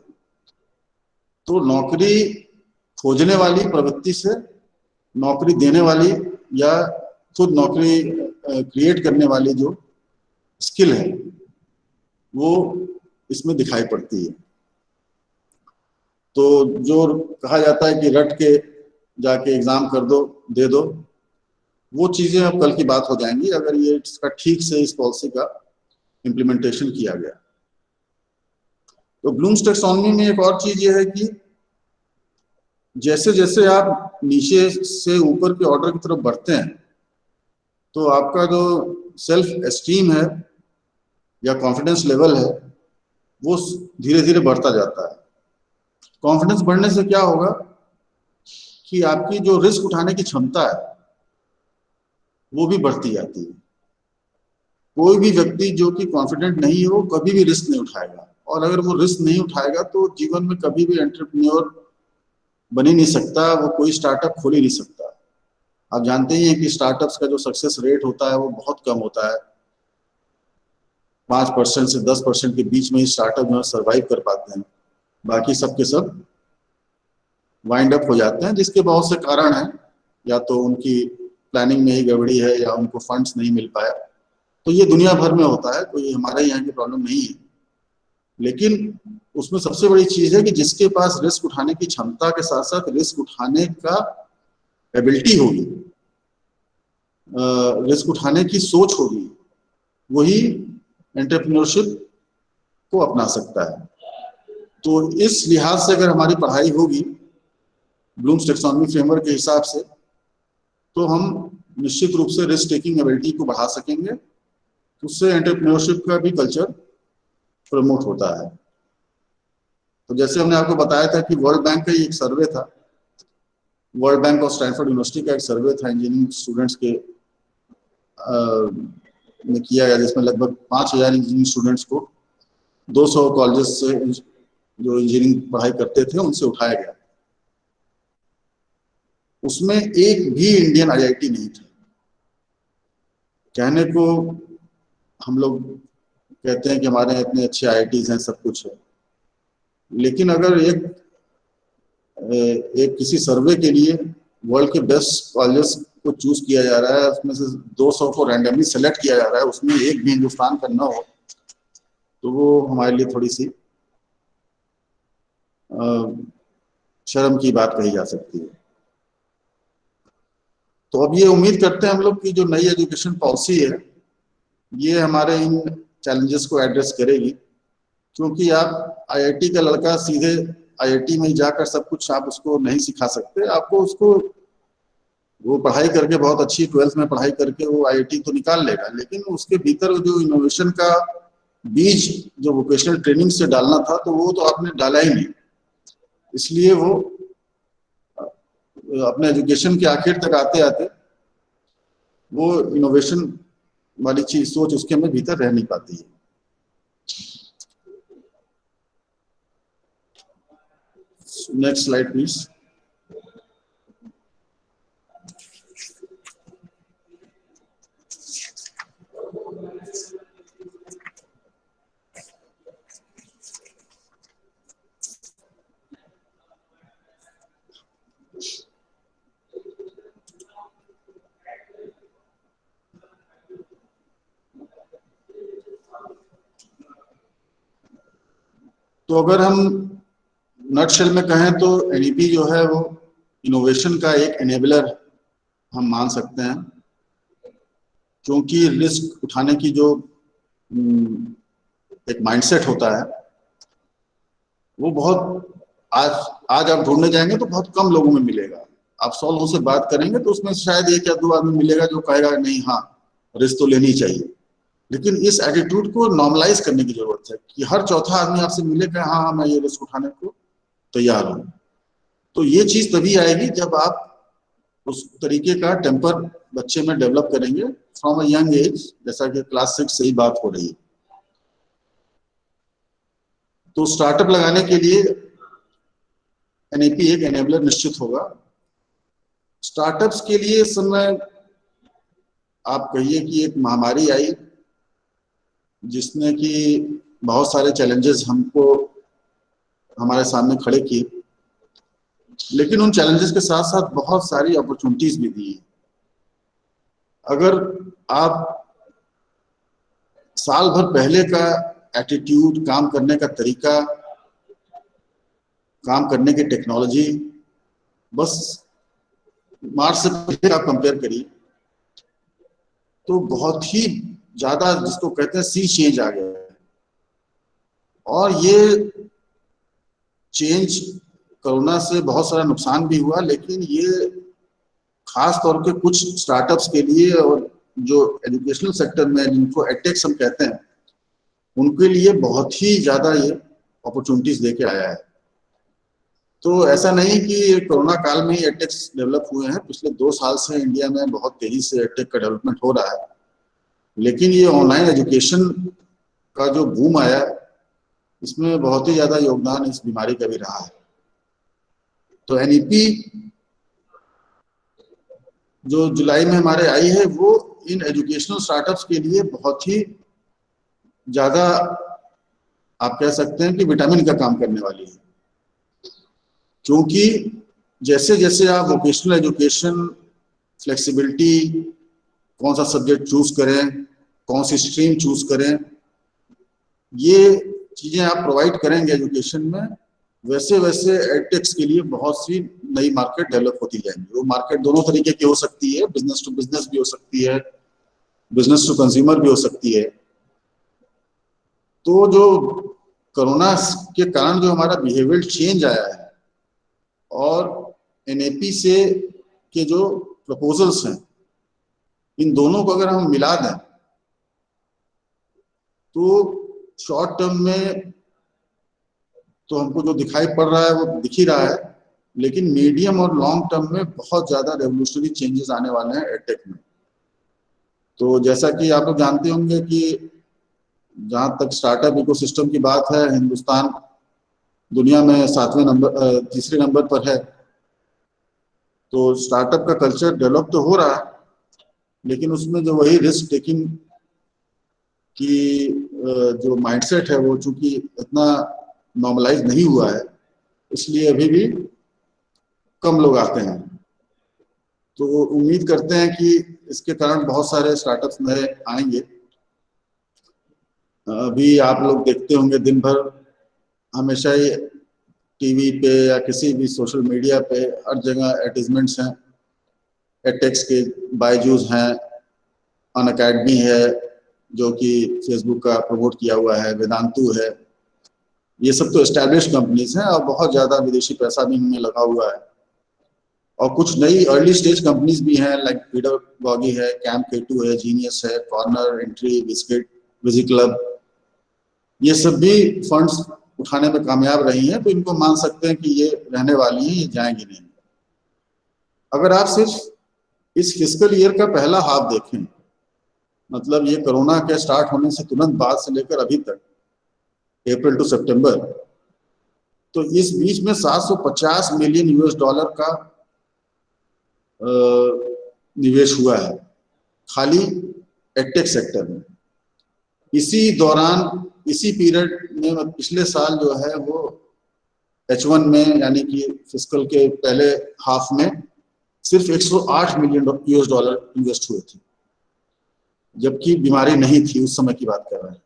Speaker 2: तो नौकरी खोजने वाली प्रवृत्ति से नौकरी देने वाली या खुद नौकरी क्रिएट करने वाली जो स्किल है वो इसमें दिखाई पड़ती है। तो जो कहा जाता है कि रट के जाके एग्जाम कर दो, दे दो, वो चीजें अब कल की बात हो जाएंगी अगर ये इसका ठीक से इस पॉलिसी का इम्प्लीमेंटेशन किया गया। तो ब्लूम्स टैक्सोनॉमी में एक और चीज ये है कि जैसे जैसे आप नीचे से ऊपर के ऑर्डर की तरफ बढ़ते हैं तो आपका जो सेल्फ एस्टीम है या कॉन्फिडेंस लेवल है वो धीरे धीरे बढ़ता जाता है। कॉन्फिडेंस बढ़ने से क्या होगा कि आपकी जो रिस्क उठाने की क्षमता है वो भी बढ़ती जाती है। कोई भी व्यक्ति जो कि कॉन्फिडेंट नहीं है वो कभी भी रिस्क नहीं उठाएगा, और अगर वो रिस्क नहीं उठाएगा तो जीवन में कभी भी एंटरप्रेन्योर बन ही नहीं सकता, वो कोई स्टार्टअप खोल ही नहीं सकता। आप जानते ही हैं कि स्टार्टअप्स का जो सक्सेस रेट होता है वो बहुत कम होता है, 5% से 10% के बीच में ही स्टार्टअप जो है सर्वाइव कर पाते हैं, बाकी सब के सब वाइंड अप हो जाते हैं, जिसके बहुत से कारण हैं। या तो उनकी प्लानिंग में ही गड़बड़ी है या उनको फंड्स नहीं मिल पाया। तो ये दुनिया भर में होता है, कोई हमारे यहाँ की प्रॉब्लम नहीं है। लेकिन उसमें सबसे बड़ी चीज है कि जिसके पास रिस्क उठाने की क्षमता के साथ साथ रिस्क उठाने का एबिलिटी होगी, रिस्क उठाने की सोच होगी, वही एंटरप्रेन्योरशिप को अपना सकता है। तो इस लिहाज से अगर हमारी पढ़ाई होगी ब्लूम्स टैक्सोनॉमी फ्रेमवर्क के हिसाब से, तो हम निश्चित रूप से रिस्क टेकिंग एबिलिटी को बढ़ा सकेंगे। उससे एंटरप्रेन्योरशिप का भी कल्चर प्रमोट होता है। तो जैसे हमने आपको बताया था कि वर्ल्ड बैंक का एक सर्वे था, वर्ल्ड बैंक और स्टैनफोर्ड यूनिवर्सिटी का एक सर्वे था इंजीनियरिंग स्टूडेंट्स के में किया गया, जिसमें लगभग 5000 इंजीनियरिंग स्टूडेंट्स को 200 कॉलेजेस से जो इंजीनियरिंग पढ़ाई करते थे उनसे उठाया गया। उसमें एक भी इंडियन आईआईटी नहीं था। कहने को हम लोग कहते हैं कि हमारे यहाँ इतने अच्छे आईआईटीज हैं, सब कुछ है, लेकिन अगर एक किसी सर्वे के लिए वर्ल्ड के बेस्ट कॉलेजेस को चूज किया जा रहा है, उसमें से 200 को रैंडमली सेलेक्ट किया जा रहा है, उसमें एक भी हिंदुस्तान का न हो, तो वो हमारे लिए थोड़ी सी शर्म की बात कही जा सकती है। तो अब ये उम्मीद करते हैं हम लोग की जो नई एजुकेशन पॉलिसी है ये हमारे इन चैलेंजेस को एड्रेस करेगी, क्योंकि आप आईआईटी का लड़का सीधे आईआईटी में जाकर सब कुछ आप उसको नहीं सिखा सकते। आपको उसको वो पढ़ाई करके बहुत अच्छी 12th में पढ़ाई करके वो आईआईटी तो निकाल लेगा, लेकिन उसके भीतर जो इनोवेशन का बीज जो वोकेशनल ट्रेनिंग से डालना था तो वो तो आपने डाला ही नहीं। इसलिए वो अपने एजुकेशन के आखिर तक आते आते वो इनोवेशन वाली चीज सोच उसके में भीतर रह नहीं पाती है। Next slide please. तो अगर हम नटशेल में कहें तो एनईपी जो है वो इनोवेशन का एक एनेबलर हम मान सकते हैं, क्योंकि रिस्क उठाने की जो एक माइंडसेट होता है वो बहुत आज आप ढूंढने जाएंगे तो बहुत कम लोगों में मिलेगा। आप 100 लोगों से बात करेंगे तो उसमें शायद 1 या 2 आदमी मिलेगा जो कहेगा नहीं हाँ रिस्क तो लेनी चाहिए। लेकिन इस एटीट्यूड को नॉर्मलाइज करने की जरूरत है कि हर चौथा आदमी आपसे मिलेगा हाँ मैं ये रिस्क उठाने को तैयार हूं। तो ये चीज तभी आएगी जब आप उस तरीके का टेम्पर बच्चे में डेवलप करेंगे फ्रॉम अ यंग एज, जैसा कि क्लास 6 से ही बात हो रही है। तो स्टार्टअप लगाने के लिए एनईपी एक एनेबलर निश्चित होगा। स्टार्टअप्स के लिए इस समय आप कहिए कि एक महामारी आई जिसने कि बहुत सारे चैलेंजेस हमको हमारे सामने खड़े किए, लेकिन उन चैलेंजेस के साथ साथ बहुत सारी अपॉर्चुनिटीज भी दी। अगर आप साल भर पहले का एटीट्यूड, काम करने का तरीका, काम करने की टेक्नोलॉजी, बस मार्च से पहले आप कंपेयर करिए तो बहुत ही ज्यादा, जिसको कहते हैं सी चेंज आ गया है। और ये चेंज, कोरोना से बहुत सारा नुकसान भी हुआ, लेकिन ये खास तौर पे कुछ स्टार्टअप्स के लिए और जो एजुकेशनल सेक्टर में, जिनको एडटेक्स हम कहते हैं, उनके लिए बहुत ही ज्यादा ये अपॉर्चुनिटीज लेके आया है। तो ऐसा नहीं कि कोरोना काल में ही एडटेक्स डेवलप हुए हैं, पिछले 2 साल से इंडिया में बहुत तेजी से एडटेक का डेवलपमेंट हो रहा है। लेकिन ये ऑनलाइन एजुकेशन का जो बूम आया, इसमें बहुत ही ज्यादा योगदान इस बीमारी का भी रहा है। तो एनईपी जो जुलाई में हमारे आई है, वो इन एजुकेशनल स्टार्टअप्स के लिए बहुत ही ज्यादा, आप कह सकते हैं कि विटामिन का काम करने वाली है। क्योंकि जैसे जैसे आप वोकेशनल एजुकेशन, फ्लेक्सिबिलिटी, कौन सा सब्जेक्ट चूज करें, कौन सी स्ट्रीम चूज करें, ये चीजें आप प्रोवाइड करेंगे एजुकेशन में, वैसे वैसे एडटेक्स के लिए बहुत सी नई मार्केट डेवलप होती जाएंगी। वो मार्केट दोनों तरीके की हो सकती है, बिजनेस टू बिजनेस भी हो सकती है, बिजनेस टू कंज्यूमर भी हो सकती है। तो जो कोरोना के कारण जो हमारा बिहेवियर चेंज आया है, और एनएपी से के जो प्रपोजल्स हैं, इन दोनों को अगर हम मिला दें तो शॉर्ट टर्म में तो हमको जो दिखाई पड़ रहा है वो दिख ही रहा है, लेकिन मीडियम और लॉन्ग टर्म में बहुत ज्यादा रेवोल्यूशनरी चेंजेस आने वाले हैं एडटेक में। तो जैसा कि आप लोग जानते होंगे कि जहां तक स्टार्टअप इकोसिस्टम की बात है, हिंदुस्तान दुनिया में 7वें नंबर, तीसरे नंबर पर है। तो स्टार्टअप का कल्चर डेवलप तो हो रहा है, लेकिन उसमें जो वही रिस्क टेकिंग की जो माइंडसेट है, वो चूंकि इतना नॉर्मलाइज नहीं हुआ है, इसलिए अभी भी कम लोग आते हैं। तो उम्मीद करते हैं कि इसके कारण बहुत सारे स्टार्टअप्स नए आएंगे। अभी आप लोग देखते होंगे दिन भर हमेशा ही टीवी पे या किसी भी सोशल मीडिया पे हर जगह एडवर्टाइजमेंट्स हैं एडटेक्स के। बायजूस हैं, अनअकैडमी है जो कि फेसबुक का प्रमोट किया हुआ है, वेदांतु है, ये सब तो एस्टैब्लिश कंपनीज हैं और बहुत ज़्यादा विदेशी पैसा भी इनमें लगा हुआ है। और कुछ नई अर्ली स्टेज कंपनीज भी हैं, लाइक पीडब्ल्यूडी है, कैम्प K2 है, जीनियस है, कॉर्नर, एंट्री, बिस्किट, विजी क्लब, ये सब भी फंड्स उठाने में कामयाब रही हैं। तो इनको मान सकते हैं कि ये रहने वाली हैं, ये जाएंगी नहीं। अगर आप सिर्फ इस फिस्कल ईयर का पहला हाफ देखें, मतलब ये कोरोना के स्टार्ट होने से तुरंत बाद से लेकर अभी तक, अप्रैल टू सितंबर, तो इस बीच में $750 मिलियन का निवेश हुआ है खाली एडटेक सेक्टर में। इसी दौरान, इसी पीरियड में, पिछले साल जो है वो H1 में, यानी कि फिस्कल के पहले हाफ में, सिर्फ $108 मिलियन इन्वेस्ट हुए थे, जबकि बीमारी नहीं थी, उस समय की बात कर रहे हैं।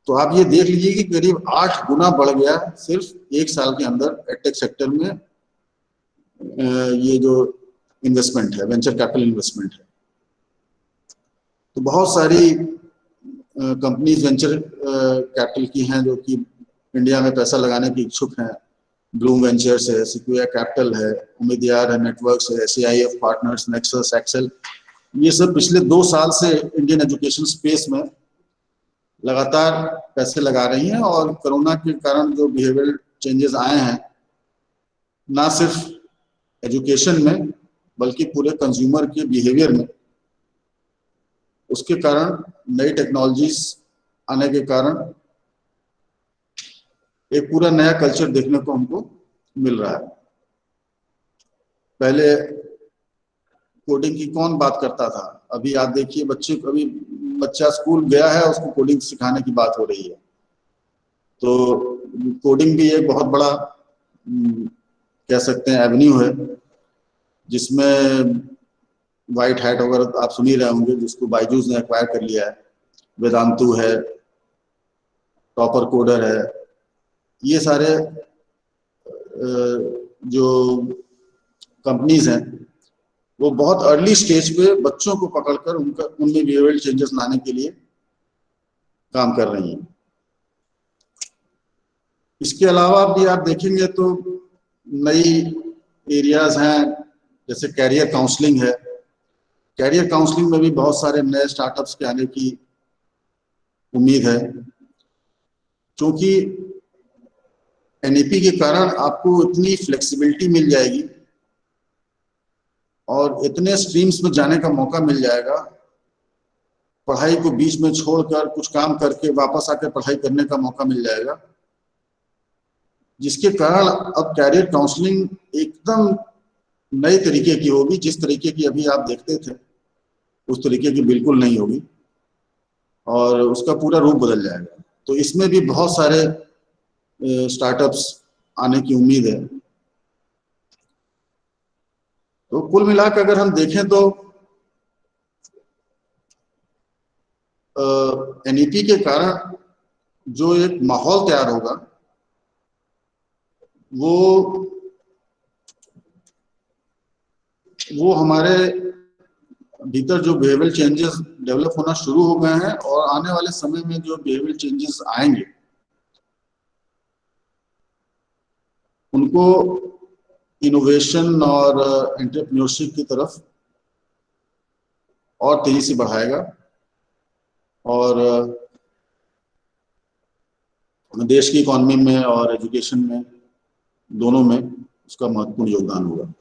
Speaker 2: तो आप ये देख लीजिए कि करीब 8 गुना बढ़ गया सिर्फ 1 साल के अंदर एडटेक सेक्टर में ये जो इन्वेस्टमेंट है, वेंचर कैपिटल इन्वेस्टमेंट है। तो बहुत सारी कंपनीज वेंचर कैपिटल की हैं जो कि इंडिया में पैसा लगाने की इच्छुक हैं। ब्लूम वेंचर्स है, सिक्विया कैपिटल है, उम्मीदयार है, नेटवर्क्स है, SAIF पार्टनर्स, नेक्सस, एक्सेल, ये सब पिछले 2 साल से इंडियन एजुकेशन स्पेस में लगातार पैसे लगा रही हैं। और कोरोना के कारण जो बिहेवियर चेंजेस आए हैं, ना सिर्फ एजुकेशन में बल्कि पूरे कंज्यूमर के बिहेवियर में, उसके कारण नई टेक्नोलॉजीज आने के कारण एक पूरा नया कल्चर देखने को हमको मिल रहा है। पहले कोडिंग की कौन बात करता था? अभी आप देखिए, बच्चा स्कूल गया है, उसको कोडिंग सिखाने की बात हो रही है। तो कोडिंग भी एक बहुत बड़ा कह सकते हैं एवेन्यू है, जिसमें व्हाइट हैट वगैरह आप सुन ही रहे होंगे, जिसको बायजूस ने एक्वायर कर लिया है, वेदांतु है, टॉपर कोडर है, ये सारे जो कंपनीज हैं वो बहुत अर्ली स्टेज पे बच्चों को पकड़कर उनमें बिहेवियरल चेंजेस लाने के लिए काम कर रही हैं। इसके अलावा भी आप देखेंगे तो नई एरियाज हैं, जैसे कैरियर काउंसलिंग है। कैरियर काउंसलिंग में भी बहुत सारे नए स्टार्टअप्स के आने की उम्मीद है, क्योंकि एनईपी के कारण आपको इतनी फ्लेक्सिबिलिटी मिल जाएगी और इतने स्ट्रीम्स में जाने का मौका मिल जाएगा, पढ़ाई को बीच में छोड़कर कुछ काम करके वापस आकर पढ़ाई करने का मौका मिल जाएगा, जिसके कारण अब कैरियर काउंसलिंग एकदम नए तरीके की होगी। जिस तरीके की अभी आप देखते थे उस तरीके की बिल्कुल नहीं होगी और उसका पूरा रूप बदल जाएगा। तो इसमें भी बहुत सारे स्टार्टअप्स आने की उम्मीद है। तो कुल मिलाकर अगर हम देखें तो एनईपी के कारण जो एक माहौल तैयार होगा वो हमारे भीतर जो बिहेवियरल चेंजेस डेवलप होना शुरू हो गए हैं और आने वाले समय में जो बिहेवियरल चेंजेस आएंगे उनको इनोवेशन और एंटरप्रेन्योरशिप की तरफ और तेजी से बढ़ाएगा और देश की इकोनॉमी में और एजुकेशन में दोनों में उसका महत्वपूर्ण योगदान होगा।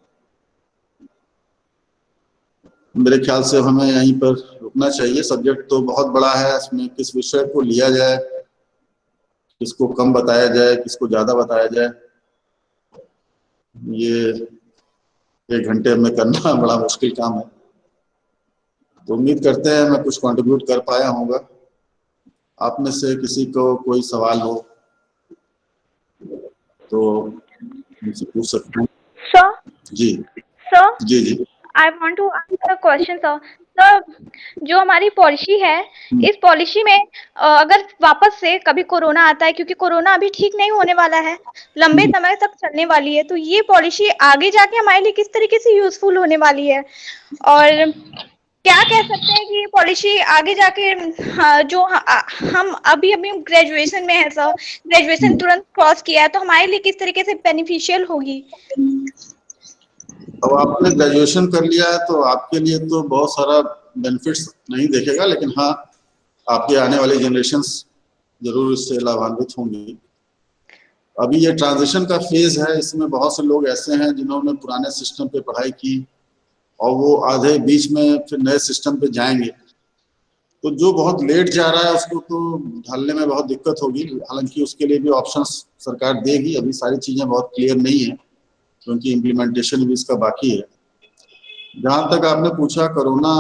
Speaker 2: मेरे ख्याल से हमें यहीं पर रुकना चाहिए। सब्जेक्ट तो बहुत बड़ा है, इसमें किस विषय को लिया जाए, किसको कम बताया जाए, किसको ज्यादा बताया जाए, ये 1 घंटे में करना बड़ा मुश्किल काम है। तो उम्मीद करते हैं मैं कुछ कंट्रीब्यूट कर पाया होगा। आप में से किसी को कोई सवाल हो तो मुझसे पूछ सकते हैं।
Speaker 4: Sir,
Speaker 2: जी जी
Speaker 4: I want to ask a question, sir. Sir, जो हमारी पॉलिसी है, इस पॉलिसी में अगर वापस से कभी कोरोना आता है, क्योंकि कोरोना अभी ठीक नहीं होने वाला है, लंबे समय तक चलने वाली है, तो ये पॉलिसी आगे जाके हमारे लिए किस तरीके से यूजफुल होने वाली है और क्या कह सकते हैं कि ये पॉलिसी आगे जाके जो हम अभी ग्रेजुएशन में है सर, ग्रेजुएशन तुरंत क्रॉस किया है, तो हमारे लिए किस तरीके से बेनिफिशियल होगी?
Speaker 2: अब आपने ग्रेजुएशन कर लिया है तो आपके लिए तो बहुत सारा बेनिफिट्स नहीं देखेगा, लेकिन हाँ आपके आने वाली जनरेशन्स जरूर इससे लाभान्वित होंगी। अभी ये ट्रांजिशन का फेज है, इसमें बहुत से लोग ऐसे हैं जिन्होंने पुराने सिस्टम पे पढ़ाई की और वो आधे बीच में फिर नए सिस्टम पे जाएंगे, तो जो बहुत लेट जा रहा है उसको तो ढालने में बहुत दिक्कत होगी। हालांकि उसके लिए भी ऑप्शंस सरकार देगी, अभी सारी चीजें बहुत क्लियर नहीं है क्योंकि इम्प्लीमेंटेशन भी इसका बाकी है। जहाँ तक आपने पूछा कोरोना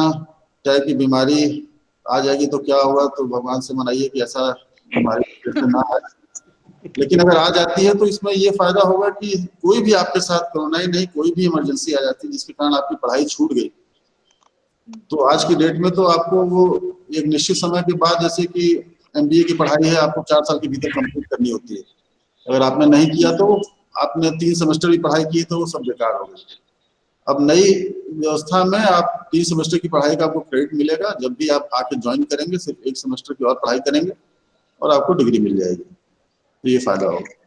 Speaker 2: टाइप की बीमारी आ जाएगी तो क्या होगा, तो भगवान से मनाइए कि ऐसा बीमारी ना आए, लेकिन अगर आ जाती है तो इसमें ये फायदा होगा कि कोई भी आपके साथ कोरोना ही नहीं, कोई भी इमरजेंसी आ जाती है जिसके कारण आपकी पढ़ाई छूट गई, तो आज की डेट में तो आपको वो एक निश्चित समय के बाद, जैसे कि एमबीए की पढ़ाई है आपको 4 साल के भीतर कंप्लीट करनी होती है, अगर आपने नहीं किया तो आपने 3 सेमेस्टर की पढ़ाई की तो वो सब बेकार हो गई। अब नई व्यवस्था में आप 3 सेमेस्टर की पढ़ाई का आपको क्रेडिट मिलेगा, जब भी आप आके ज्वाइन करेंगे सिर्फ 1 सेमेस्टर की और पढ़ाई करेंगे और आपको डिग्री मिल जाएगी, तो ये फायदा होगा।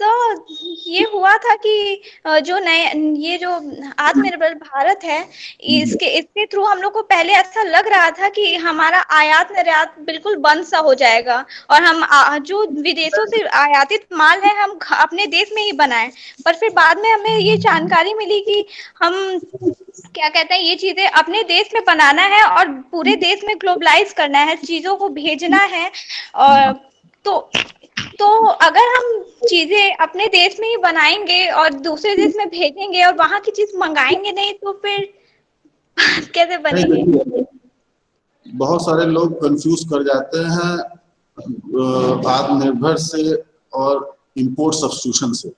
Speaker 4: सर, ये हुआ था कि जो ये जो आत्मनिर्भर भारत है, इसके थ्रू हम लोग को पहले ऐसा लग रहा था कि हमारा आयात निर्यात बिल्कुल बंद सा हो जाएगा और हम जो विदेशों से आयातित माल है हम अपने देश में ही बनाएं, पर फिर बाद में हमें ये जानकारी मिली कि हम क्या कहते हैं, ये चीजें अपने देश में बनाना है और पूरे देश में ग्लोबलाइज करना है, चीजों को भेजना है। और तो अगर हम चीजें अपने देश में ही बनाएंगे और दूसरे देश में भेजेंगे और वहां की चीज मंगाएंगे नहीं, तो फिर कैसे बनेगी?
Speaker 2: बहुत सारे लोग कंफ्यूज कर जाते हैं आत्मनिर्भर से और इंपोर्ट सब्स्टिट्यूशन से।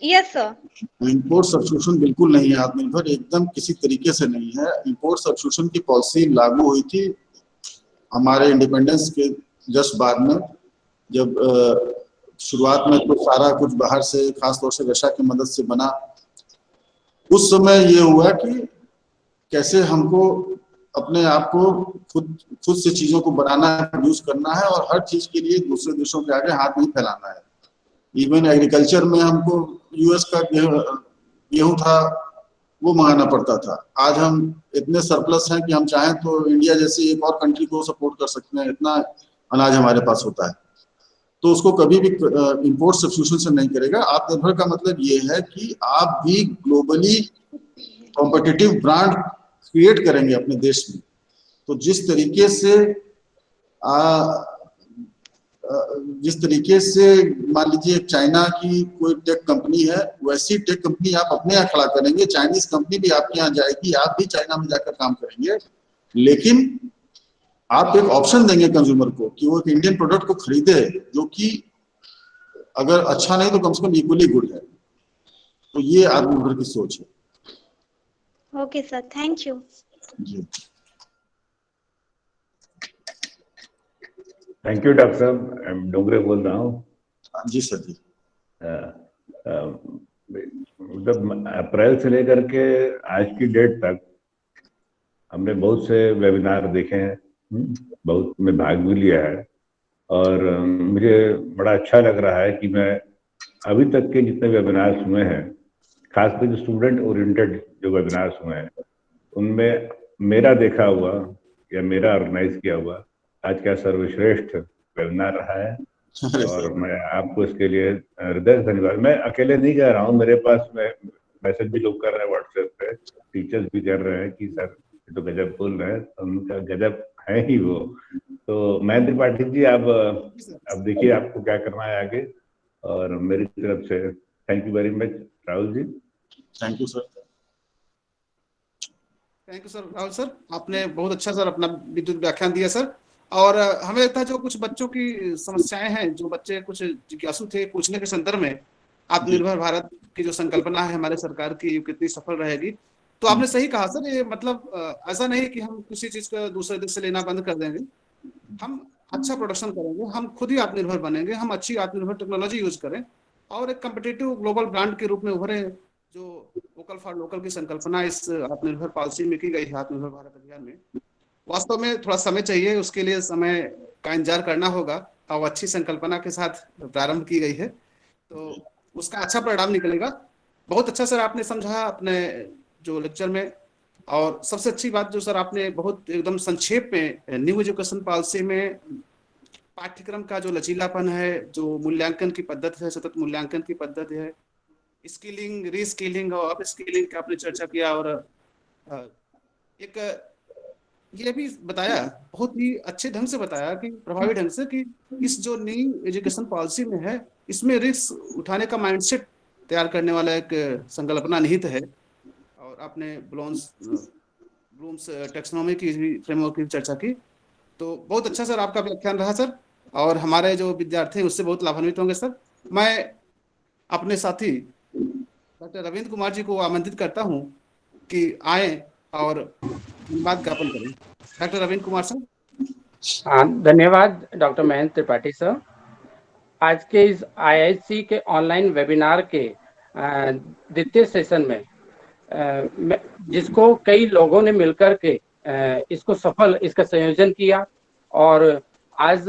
Speaker 4: Yes sir.
Speaker 2: इंपोर्ट सब्स्टिट्यूशन बिल्कुल नहीं है, आत्मनिर्भर एकदम किसी तरीके से नहीं है। इंपोर्ट सब्स्टिट्यूशन की पॉलिसी लागू हुई थी हमारे इंडिपेंडेंस के जस्ट बाद में, जब शुरुआत में तो सारा कुछ बाहर से, खासतौर से रशिया की मदद से बना, उस समय ये हुआ कि कैसे हमको अपने आप को खुद से चीजों को बनाना है, प्रोड्यूस करना है और हर चीज के लिए दूसरे देशों के आगे हाथ नहीं फैलाना है। इवन एग्रीकल्चर में हमको यूएस का गेहूं था वो मंगाना पड़ता था। आज हम इतने सरप्लस हैं कि हम चाहें तो इंडिया जैसी एक और कंट्री को सपोर्ट कर सकते हैं, इतना अनाज हमारे पास होता है। तो उसको कभी भी इंपोर्ट सब्स्टिट्यूशन से नहीं करेगा। आत्मनिर्भर का मतलब ये है कि आप भी ग्लोबली कॉम्पिटिटिव ब्रांड क्रिएट करेंगे अपने देश में। तो जिस तरीके से मान लीजिए चाइना की कोई टेक कंपनी है, वैसी टेक कंपनी आप अपने यहाँ खड़ा करेंगे, चाइनीज कंपनी भी आपके यहाँ जाएगी, आप भी चाइना में जाकर काम करेंगे, लेकिन आप एक ऑप्शन देंगे कंज्यूमर को कि वो एक इंडियन प्रोडक्ट को खरीदे जो कि अगर अच्छा नहीं तो कम से कम इक्वली गुड है। तो ये आत्मनिर्भर की सोच है।
Speaker 4: Okay sir, thank you.
Speaker 2: जी
Speaker 3: थैंक यू डॉक्टर साहब। मैं डोंगरे बोल रहा हूँ।
Speaker 2: जी सर जी।
Speaker 3: मतलब अप्रैल से लेकर के आज की डेट तक हमने बहुत से वेबिनार देखे हैं, बहुत में भाग भी लिया है और मुझे बड़ा अच्छा लग रहा है कि मैं अभी तक के जितने वेबिनार सुने हैं, खासकर जो स्टूडेंट ओरिएंटेड जो वेबिनार सुने हैं, उनमें मेरा देखा हुआ या मेरा ऑर्गेनाइज किया हुआ आज का सर्वश्रेष्ठ वेबिनार रहा है और मैं आपको इसके लिए हृदय से धन्यवाद। मैं अकेले नहीं कह रहा हूँ, मेरे पास मैसेज भी लोग कर रहे हैं व्हाट्सएप पे, टीचर्स भी कर रहे हैं कि सर तो गजब बोल रहे हैं, उनका गजब है ही वो। तो महेंद्र त्रिपाठी जी, अब देखिए आपको क्या करना है आगे, और मेरी तरफ से thank you very much. Rahul ji.
Speaker 2: Thank you sir.
Speaker 1: Thank you sir. Rahul sir, आपने बहुत अच्छा सर अपना विद्युत व्याख्यान दिया सर। और हमें लगता है जो कुछ बच्चों की समस्याएं हैं, जो बच्चे कुछ जिज्ञासु थे पूछने के संदर्भ में, आत्मनिर्भर भारत की जो संकल्पना है हमारे सरकार की कितनी सफल रहेगी, तो आपने सही कहा सर। ये मतलब ऐसा नहीं कि हम किसी चीज का दूसरे देश से लेना बंद कर देंगे, हम अच्छा प्रोडक्शन करेंगे, हम खुद ही आत्मनिर्भर बनेंगे, हम अच्छी आत्मनिर्भर टेक्नोलॉजी यूज करें और एक कम्पिटिटिव ग्लोबल ब्रांड के रूप में उभरे। जो वोकल फॉर लोकल की संकल्पना इस आत्मनिर्भर पॉलिसी में की गई है, आत्मनिर्भर भारत अभियान में, वास्तव में थोड़ा समय चाहिए, उसके लिए समय का इंतजार करना होगा और अच्छी संकल्पना के साथ प्रारंभ की गई है तो उसका अच्छा परिणाम निकलेगा। बहुत अच्छा सर आपने समझा अपने जो लेक्चर में। और सबसे अच्छी बात जो सर आपने बहुत एकदम संक्षेप में न्यू एजुकेशन पॉलिसी में पाठ्यक्रम का जो लचीलापन है, जो मूल्यांकन की पद्धति है, सतत मूल्यांकन की पद्धति है, स्किलिंग, रीस्किलिंग और अप स्किलिंग का आपने चर्चा किया और एक ये भी बताया, बहुत ही अच्छे ढंग से बताया कि प्रभावी ढंग से कि इस जो न्यू एजुकेशन पॉलिसी में है, इसमें रिस्क उठाने का माइंडसेट तैयार करने वाला एक संकल्पना निहित है। और आपने ब्लूम्स टैक्सोनॉमी की फ्रेमवर्क की चर्चा की, तो बहुत अच्छा सर आपका व्याख्यान रहा सर, और हमारे जो विद्यार्थी हैं उससे बहुत लाभान्वित होंगे सर। मैं अपने साथी डॉक्टर रविंद्र कुमार जी को आमंत्रित करता हूं कि आए और बात ज्ञापन करें। Doctor Ravindra Kumar sir.
Speaker 5: हाँ, धन्यवाद डॉक्टर महेंद्र त्रिपाठी सर। आज के इस आईआईसी के ऑनलाइन वेबिनार के द्वितीय सेशन में जिसको कई लोगों ने मिलकर के इसका संयोजन किया और आज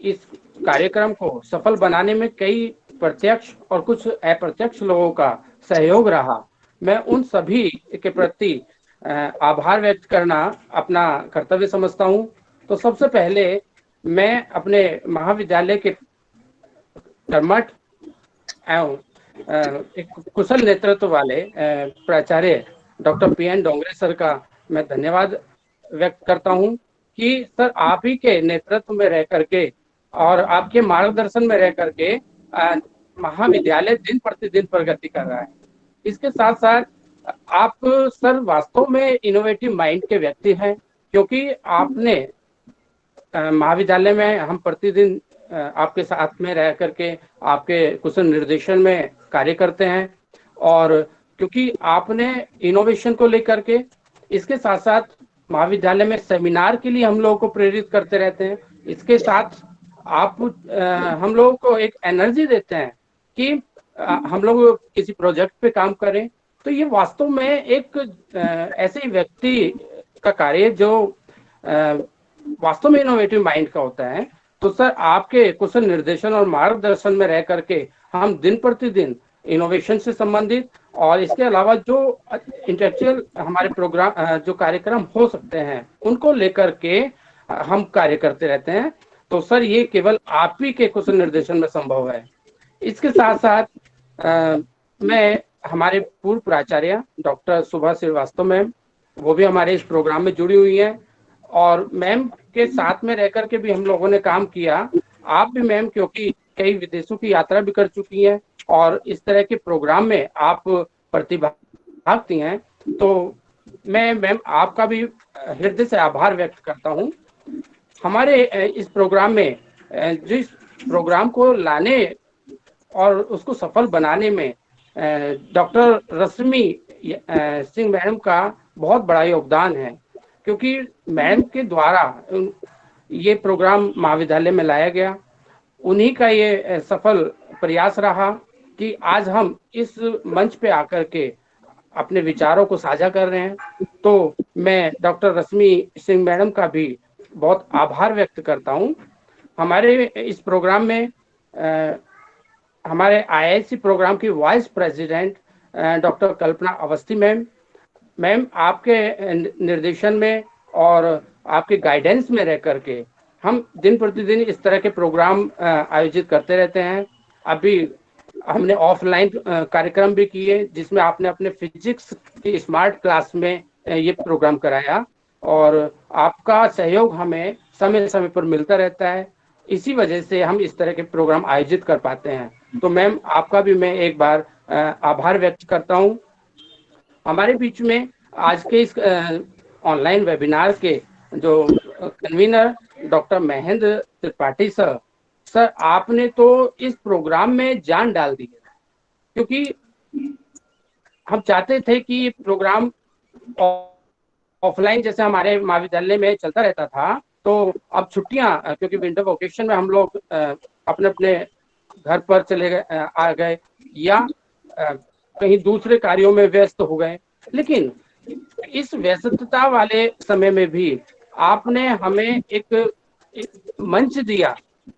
Speaker 5: इस कार्यक्रम को सफल बनाने में कई प्रत्यक्ष और कुछ अप्रत्यक्ष लोगों का सहयोग रहा। मैं उन सभी के प्रति आभार व्यक्त करना अपना कर्तव्य समझता हूं। तो सबसे पहले मैं अपने महाविद्यालय के कर्मठ एवं एक कुशल नेतृत्व वाले प्राचार्य डॉक्टर पीएन डोंगरे सर का मैं धन्यवाद व्यक्त करता हूं कि सर आप ही के नेतृत्व में रह करके और आपके मार्गदर्शन में रह करके महाविद्यालय दिन प्रतिदिन प्रगति कर रहा है। इसके साथ साथ आप सर वास्तव में इनोवेटिव माइंड के व्यक्ति हैं, क्योंकि आपने महाविद्यालय में हम प्रतिदिन आपके साथ में रह करके आपके कुशल निर्देशन में कार्य करते हैं और क्योंकि आपने इनोवेशन को लेकर के इसके साथ साथ महाविद्यालय में सेमिनार के लिए हम लोगों को प्रेरित करते रहते हैं। इसके साथ आप हम लोगों को एक एनर्जी देते हैं कि हम लोग किसी प्रोजेक्ट पे काम करें। तो ये वास्तव में एक ऐसे व्यक्ति का कार्य जो वास्तव में इनोवेटिव माइंड का होता है। तो सर आपके कुशल निर्देशन और मार्गदर्शन में रह करके हम दिन प्रतिदिन इनोवेशन से संबंधित और इसके अलावा जो इंटेलेक्चुअल हमारे प्रोग्राम जो कार्यक्रम हो सकते हैं उनको लेकर के हम कार्य करते रहते हैं। तो सर ये केवल आप ही के कुशल निर्देशन में संभव है। इसके साथ साथ मैं हमारे पूर्व प्राचार्य डॉक्टर सुभा श्रीवास्तव मैम, वो भी हमारे इस प्रोग्राम में जुड़ी हुई हैं और मैम के साथ में रह करके भी हम लोगों ने काम किया। आप भी मैम क्योंकि कई विदेशों की यात्रा भी कर चुकी हैं और इस तरह के प्रोग्राम में आप प्रतिभागी हैं, तो मैं मैम आपका भी हृदय से आभार व्यक्त करता हूं। हमारे इस प्रोग्राम में जिस प्रोग्राम को लाने और उसको सफल बनाने में डॉक्टर रश्मि सिंह मैडम का बहुत बड़ा योगदान है, क्योंकि मैडम के द्वारा ये प्रोग्राम महाविद्यालय में लाया गया। उन्हीं का ये सफल प्रयास रहा कि आज हम इस मंच पे आकर के अपने विचारों को साझा कर रहे हैं। तो मैं डॉक्टर रश्मि सिंह मैडम का भी बहुत आभार व्यक्त करता हूं। हमारे इस प्रोग्राम में हमारे आईआईसी प्रोग्राम की वाइस प्रेसिडेंट डॉक्टर कल्पना अवस्थी मैम आपके निर्देशन में और आपके गाइडेंस में रह करके हम दिन प्रतिदिन इस तरह के प्रोग्राम आयोजित करते रहते हैं। अभी हमने ऑफलाइन कार्यक्रम भी किए जिसमें आपने अपने फिजिक्स की स्मार्ट क्लास में ये प्रोग्राम कराया और आपका सहयोग हमें समय समय पर मिलता रहता है। इसी वजह से हम इस तरह के प्रोग्राम आयोजित कर पाते हैं। तो मैम आपका भी मैं एक बार आभार व्यक्त करता हूं। हमारे बीच में आज के इस ऑनलाइन वेबिनार के जो convener doctor Mahendra Tripathi sir आपने तो इस प्रोग्राम में जान डाल दी है, क्योंकि हम चाहते थे कि ये प्रोग्राम ऑफलाइन जैसे हमारे महाविद्यालय में चलता रहता था, तो अब छुट्टियां क्योंकि विंटर वेकेशन में हम लोग अपने अपने घर पर चले गए आ गए या कहीं दूसरे कार्यों में व्यस्त हो गए। लेकिन इस व्यस्तता वाले समय में भी आपने हमें एक मंच दिया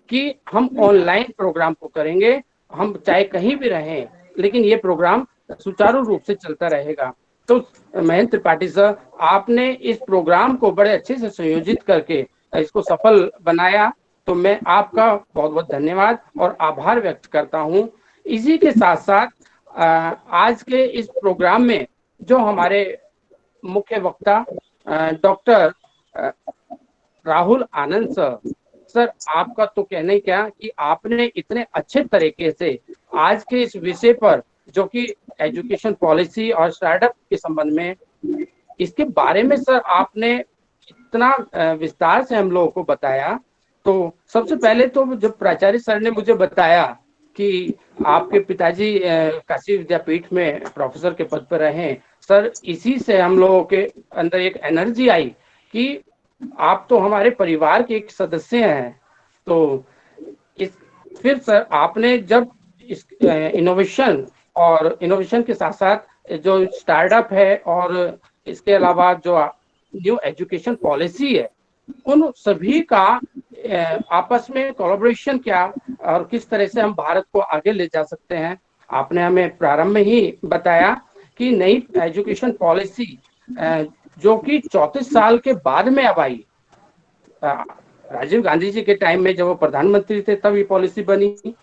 Speaker 5: कि हम ऑनलाइन प्रोग्राम को करेंगे, हम चाहे कहीं भी रहें लेकिन ये प्रोग्राम सुचारू रूप से चलता रहेगा। तो महेंद्र त्रिपाठी सर आपने इस प्रोग्राम को बड़े अच्छे से संयोजित करके इसको सफल बनाया, तो मैं आपका बहुत बहुत धन्यवाद और आभार व्यक्त करता हूं। इसी के साथ साथ आज के इस प्रोग्राम में जो हमारे मुख्य वक्ता डॉक्टर राहुल आनंद सर आपका तो कहने क्या कि आपने इतने अच्छे तरीके से आज के इस विषय पर जो कि एजुकेशन पॉलिसी और स्टार्टअप के संबंध में, इसके बारे में सर आपने इतना विस्तार से हम लोगों को बताया। तो सबसे पहले तो जब प्राचार्य सर ने मुझे बताया कि आपके पिताजी काशी विद्यापीठ में प्रोफेसर के पद पर रहे, सर इसी से हम लोगों के अंदर एक एनर्जी आई कि आप तो हमारे परिवार के एक सदस्य हैं। तो फिर सर आपने जब इस इनोवेशन और इनोवेशन के साथ साथ जो स्टार्टअप है और इसके अलावा जो न्यू एजुकेशन पॉलिसी है, उन सभी का आपस में कोलैबोरेशन क्या और किस तरह से हम भारत को आगे ले जा सकते हैं, आपने हमें प्रारंभ में ही बताया कि नई एजुकेशन पॉलिसी जो कि 34 साल के बाद में अब आई, राजीव गांधी जी के टाइम में जब वो प्रधानमंत्री थे तब ये पॉलिसी बनी,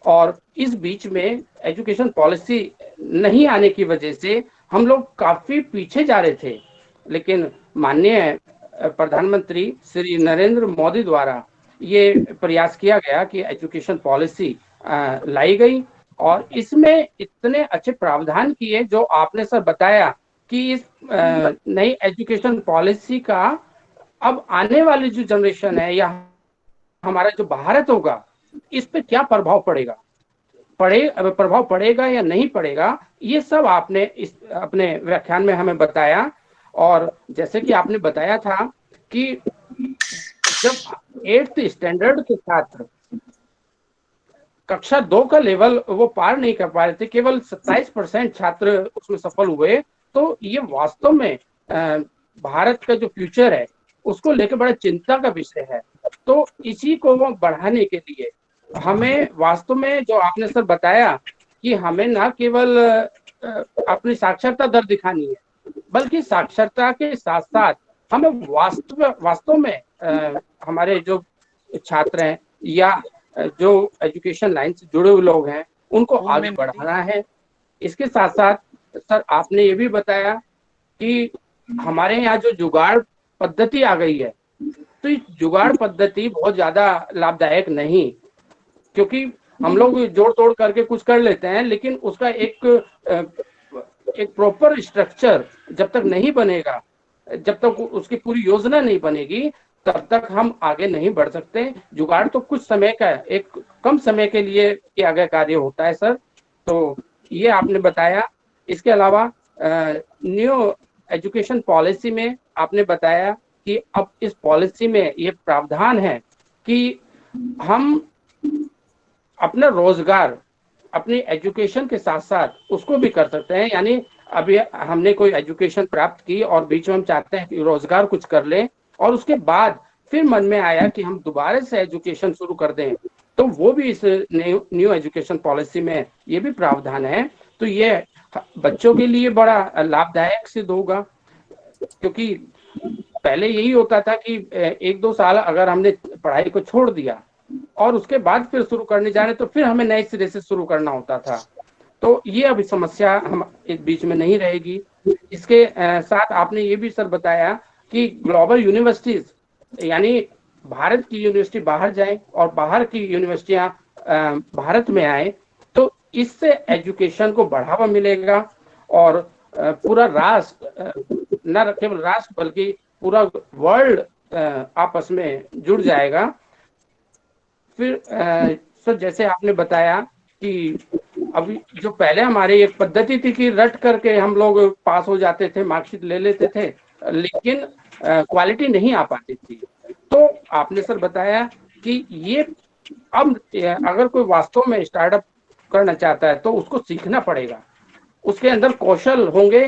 Speaker 5: और इस बीच में एजुकेशन पॉलिसी नहीं आने की वजह से हम लोग काफी पीछे जा रहे थे। लेकिन माननीय प्रधानमंत्री श्री नरेंद्र मोदी द्वारा ये प्रयास किया गया कि एजुकेशन पॉलिसी लाई गई और इसमें इतने अच्छे प्रावधान किए जो आपने सर बताया कि इस नई एजुकेशन पॉलिसी का अब आने वाली जो जनरेशन है या हमारा जो भारत होगा इस पे क्या प्रभाव पड़ेगा, प्रभाव पड़ेगा या नहीं पड़ेगा, ये सब आपने इस अपने व्याख्यान में हमें बताया। और जैसे कि आपने बताया था कि जब 8th स्टैंडर्ड के छात्र कक्षा 2 का लेवल वो पार नहीं कर पा रहे थे, केवल 27% छात्र उसमें सफल हुए, तो ये वास्तव में भारत का जो फ्यूचर है उसको लेकर बड़ा चिंता का विषय है। तो इसी को बढ़ाने के लिए हमें वास्तव में जो आपने सर बताया कि हमें ना केवल अपनी साक्षरता दर दिखानी है, बल्कि साक्षरता के साथ साथ हमें वास्तव में हमारे जो छात्र हैं या जो एजुकेशन लाइन से जुड़े हुए लोग हैं उनको आगे बढ़ाना है। इसके साथ साथ सर आपने ये भी बताया कि हमारे यहाँ जो जुगाड़ पद्धति आ गई है, तो इस जुगाड़ पद्धति बहुत ज्यादा लाभदायक नहीं, क्योंकि हम लोग जोड़ तोड़ करके कुछ कर लेते हैं, लेकिन उसका एक प्रॉपर स्ट्रक्चर जब तक नहीं बनेगा, जब तक उसकी पूरी योजना नहीं बनेगी, तब तक हम आगे नहीं बढ़ सकते। जुगाड़ तो कुछ समय का, एक कम समय के लिए किया गया कार्य होता है सर, तो ये आपने बताया। इसके अलावा न्यू एजुकेशन पॉलिसी में आपने बताया कि अब इस पॉलिसी में ये प्रावधान है कि हम अपना रोजगार अपनी एजुकेशन के साथ साथ उसको भी कर सकते हैं। यानी अभी हमने कोई एजुकेशन प्राप्त की और बीच में हम चाहते हैं कि रोजगार कुछ कर लें, और उसके बाद फिर मन में आया कि हम दोबारा से एजुकेशन शुरू कर दें, तो वो भी इस न्यू एजुकेशन पॉलिसी में ये भी प्रावधान है। तो ये बच्चों के लिए बड़ा लाभदायक सिद्ध होगा, क्योंकि पहले यही होता था कि 1-2 साल अगर हमने पढ़ाई को छोड़ दिया और उसके बाद फिर शुरू करने जाने, तो फिर हमें नए सिरे से शुरू करना होता था। तो ये अभी समस्या हम इस बीच में नहीं रहेगी। इसके साथ आपने ये भी सर बताया कि ग्लोबल यूनिवर्सिटीज, यानी भारत की यूनिवर्सिटी बाहर जाए और बाहर की यूनिवर्सिटियां भारत में आए, तो इससे एजुकेशन को बढ़ावा मिलेगा और पूरा राष्ट्र, न केवल राष्ट्र बल्कि पूरा वर्ल्ड आपस में जुड़ जाएगा। फिर सर जैसे आपने बताया कि अभी जो पहले हमारी एक पद्धति थी कि रट करके हम लोग पास हो जाते थे, मार्कशीट ले लेते थे, लेकिन क्वालिटी नहीं आ पाती थी। तो आपने सर बताया कि ये अब अगर कोई वास्तव में स्टार्टअप करना चाहता है तो उसको सीखना पड़ेगा, उसके अंदर कौशल होंगे,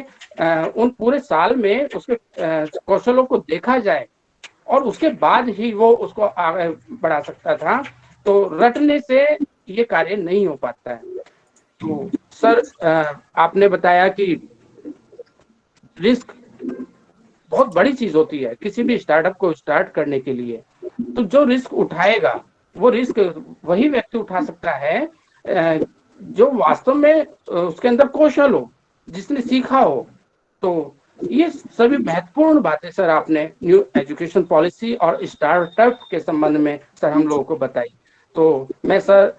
Speaker 5: उन पूरे साल में उसके कौशलों को देखा जाए और उसके बाद ही वो उसको आगे बढ़ा सकता था। तो रटने से ये कार्य नहीं हो पाता है। तो सर आपने बताया कि रिस्क बहुत बड़ी चीज होती है किसी भी स्टार्टअप को स्टार्ट करने के लिए। तो जो रिस्क उठाएगा वो रिस्क वही व्यक्ति उठा सकता है जो वास्तव में उसके अंदर कौशल हो, जिसने सीखा हो। तो ये सभी महत्वपूर्ण बातें सर आपने न्यू एजुकेशन पॉलिसी और स्टार्टअप के संबंध में सर हम लोगों को बताई। तो मैं सर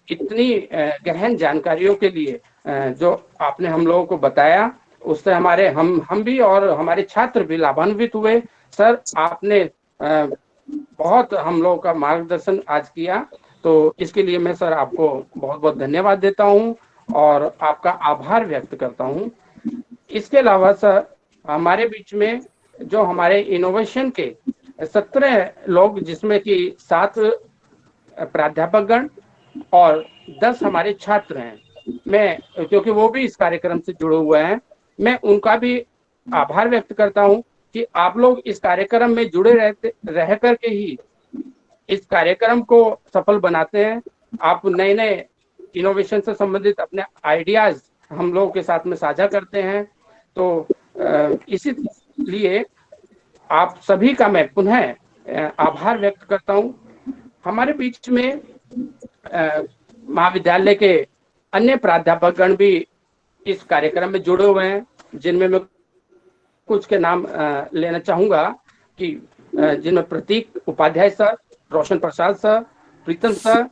Speaker 5: इतनी गहन जानकारियों के लिए जो आपने हम लोगों को बताया, उससे हमारे हम भी और हमारे छात्र भी लाभान्वित हुए। सर आपने बहुत हम लोगों का मार्गदर्शन आज किया, तो इसके लिए मैं सर आपको बहुत बहुत धन्यवाद देता हूँ और आपका आभार व्यक्त करता हूँ। इसके अलावा सर हमारे बीच में जो हमारे इनोवेशन के 17 लोग, जिसमें कि 7 प्राध्यापकगण और 10 हमारे छात्र हैं, मैं क्योंकि वो भी इस कार्यक्रम से जुड़े हुए हैं, मैं उनका भी आभार व्यक्त करता हूं कि आप लोग इस कार्यक्रम में जुड़े रह करके ही इस कार्यक्रम को सफल बनाते हैं। आप नए नए इनोवेशन से संबंधित अपने आइडियाज हम लोगों के साथ में साझा करते हैं। तो इसीलिए आप सभी का मैं पुनः आभार व्यक्त करता हूं। हमारे बीच में महाविद्यालय के अन्य प्राध्यापकगण भी इस कार्यक्रम में जुड़े हुए हैं, जिनमें मैं कुछ के नाम लेना चाहूंगा कि जिनमें Prateek Upadhyay sir, Roshan Prasad sir, Pritam sir,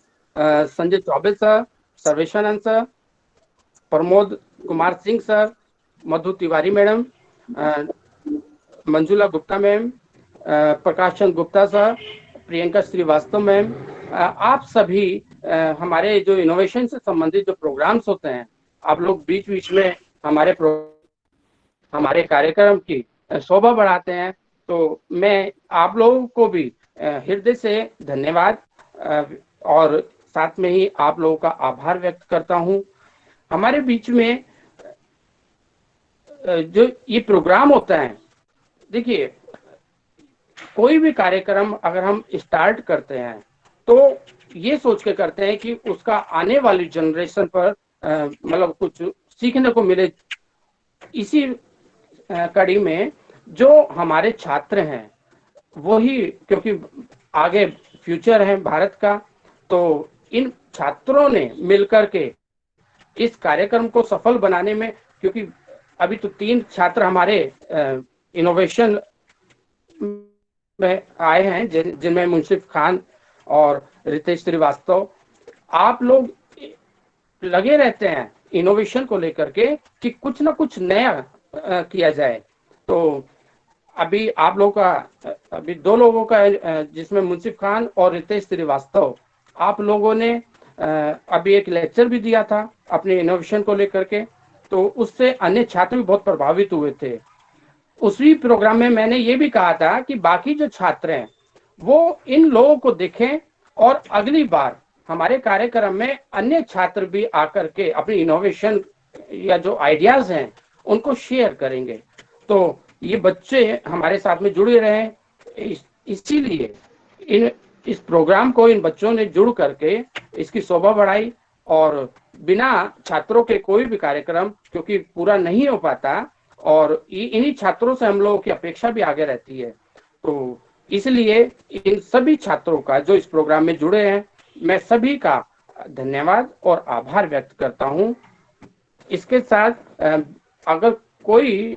Speaker 5: Sanjay Choubey sir, Sarveshanand sir, Pramod Kumar Singh sir, Madhu Tiwari madam, Manjula Gupta ma'am, Prakash Chandra Gupta sir, Priyanka Srivastava ma'am, आप सभी हमारे जो इनोवेशन से संबंधित जो प्रोग्राम्स होते हैं, आप लोग बीच बीच में हमारे कार्यक्रम की शोभा बढ़ाते हैं। तो मैं आप लोगों को भी हृदय से धन्यवाद और साथ में ही आप लोगों का आभार व्यक्त करता हूं। हमारे बीच में जो ये प्रोग्राम होता है, देखिए कोई भी कार्यक्रम अगर हम स्टार्ट करते हैं तो ये सोच के करते हैं कि उसका आने वाली जनरेशन पर मतलब कुछ सीखने को मिले। इसी कड़ी में जो हमारे छात्र हैं वही, क्योंकि आगे फ्यूचर है भारत का, तो इन छात्रों ने मिलकर के इस कार्यक्रम को सफल बनाने में, क्योंकि अभी तो 3 छात्र हमारे इनोवेशन में आए हैं जिनमें मुंशिफ खान और रितेश श्रीवास्तव। आप लोग लगे रहते हैं इनोवेशन को लेकर के कि कुछ ना कुछ नया किया जाए। तो अभी आप लोगों का, अभी 2 लोगों का जिसमें मुंशिफ खान और रितेश श्रीवास्तव, आप लोगों ने अभी एक लेक्चर भी दिया था अपने इनोवेशन को लेकर के, तो उससे अन्य छात्र भी बहुत प्रभावित हुए थे। उसी प्रोग्राम में मैंने ये भी कहा था कि बाकी जो छात्र हैं वो इन लोगों को देखें और अगली बार हमारे कार्यक्रम में अन्य छात्र भी आकर के अपनी इनोवेशन या जो आइडियाज हैं उनको शेयर करेंगे। तो ये बच्चे हमारे साथ में जुड़े रहे, इसीलिए इस प्रोग्राम को इन बच्चों ने जुड़ करके इसकी शोभा बढ़ाई। और बिना छात्रों के कोई भी कार्यक्रम क्योंकि पूरा नहीं हो पाता, और इन्हीं छात्रों से हम लोगों की अपेक्षा भी आगे रहती है। तो इसलिए इन सभी छात्रों का जो इस प्रोग्राम में जुड़े हैं, मैं सभी का धन्यवाद और आभार व्यक्त करता हूं। इसके साथ अगर कोई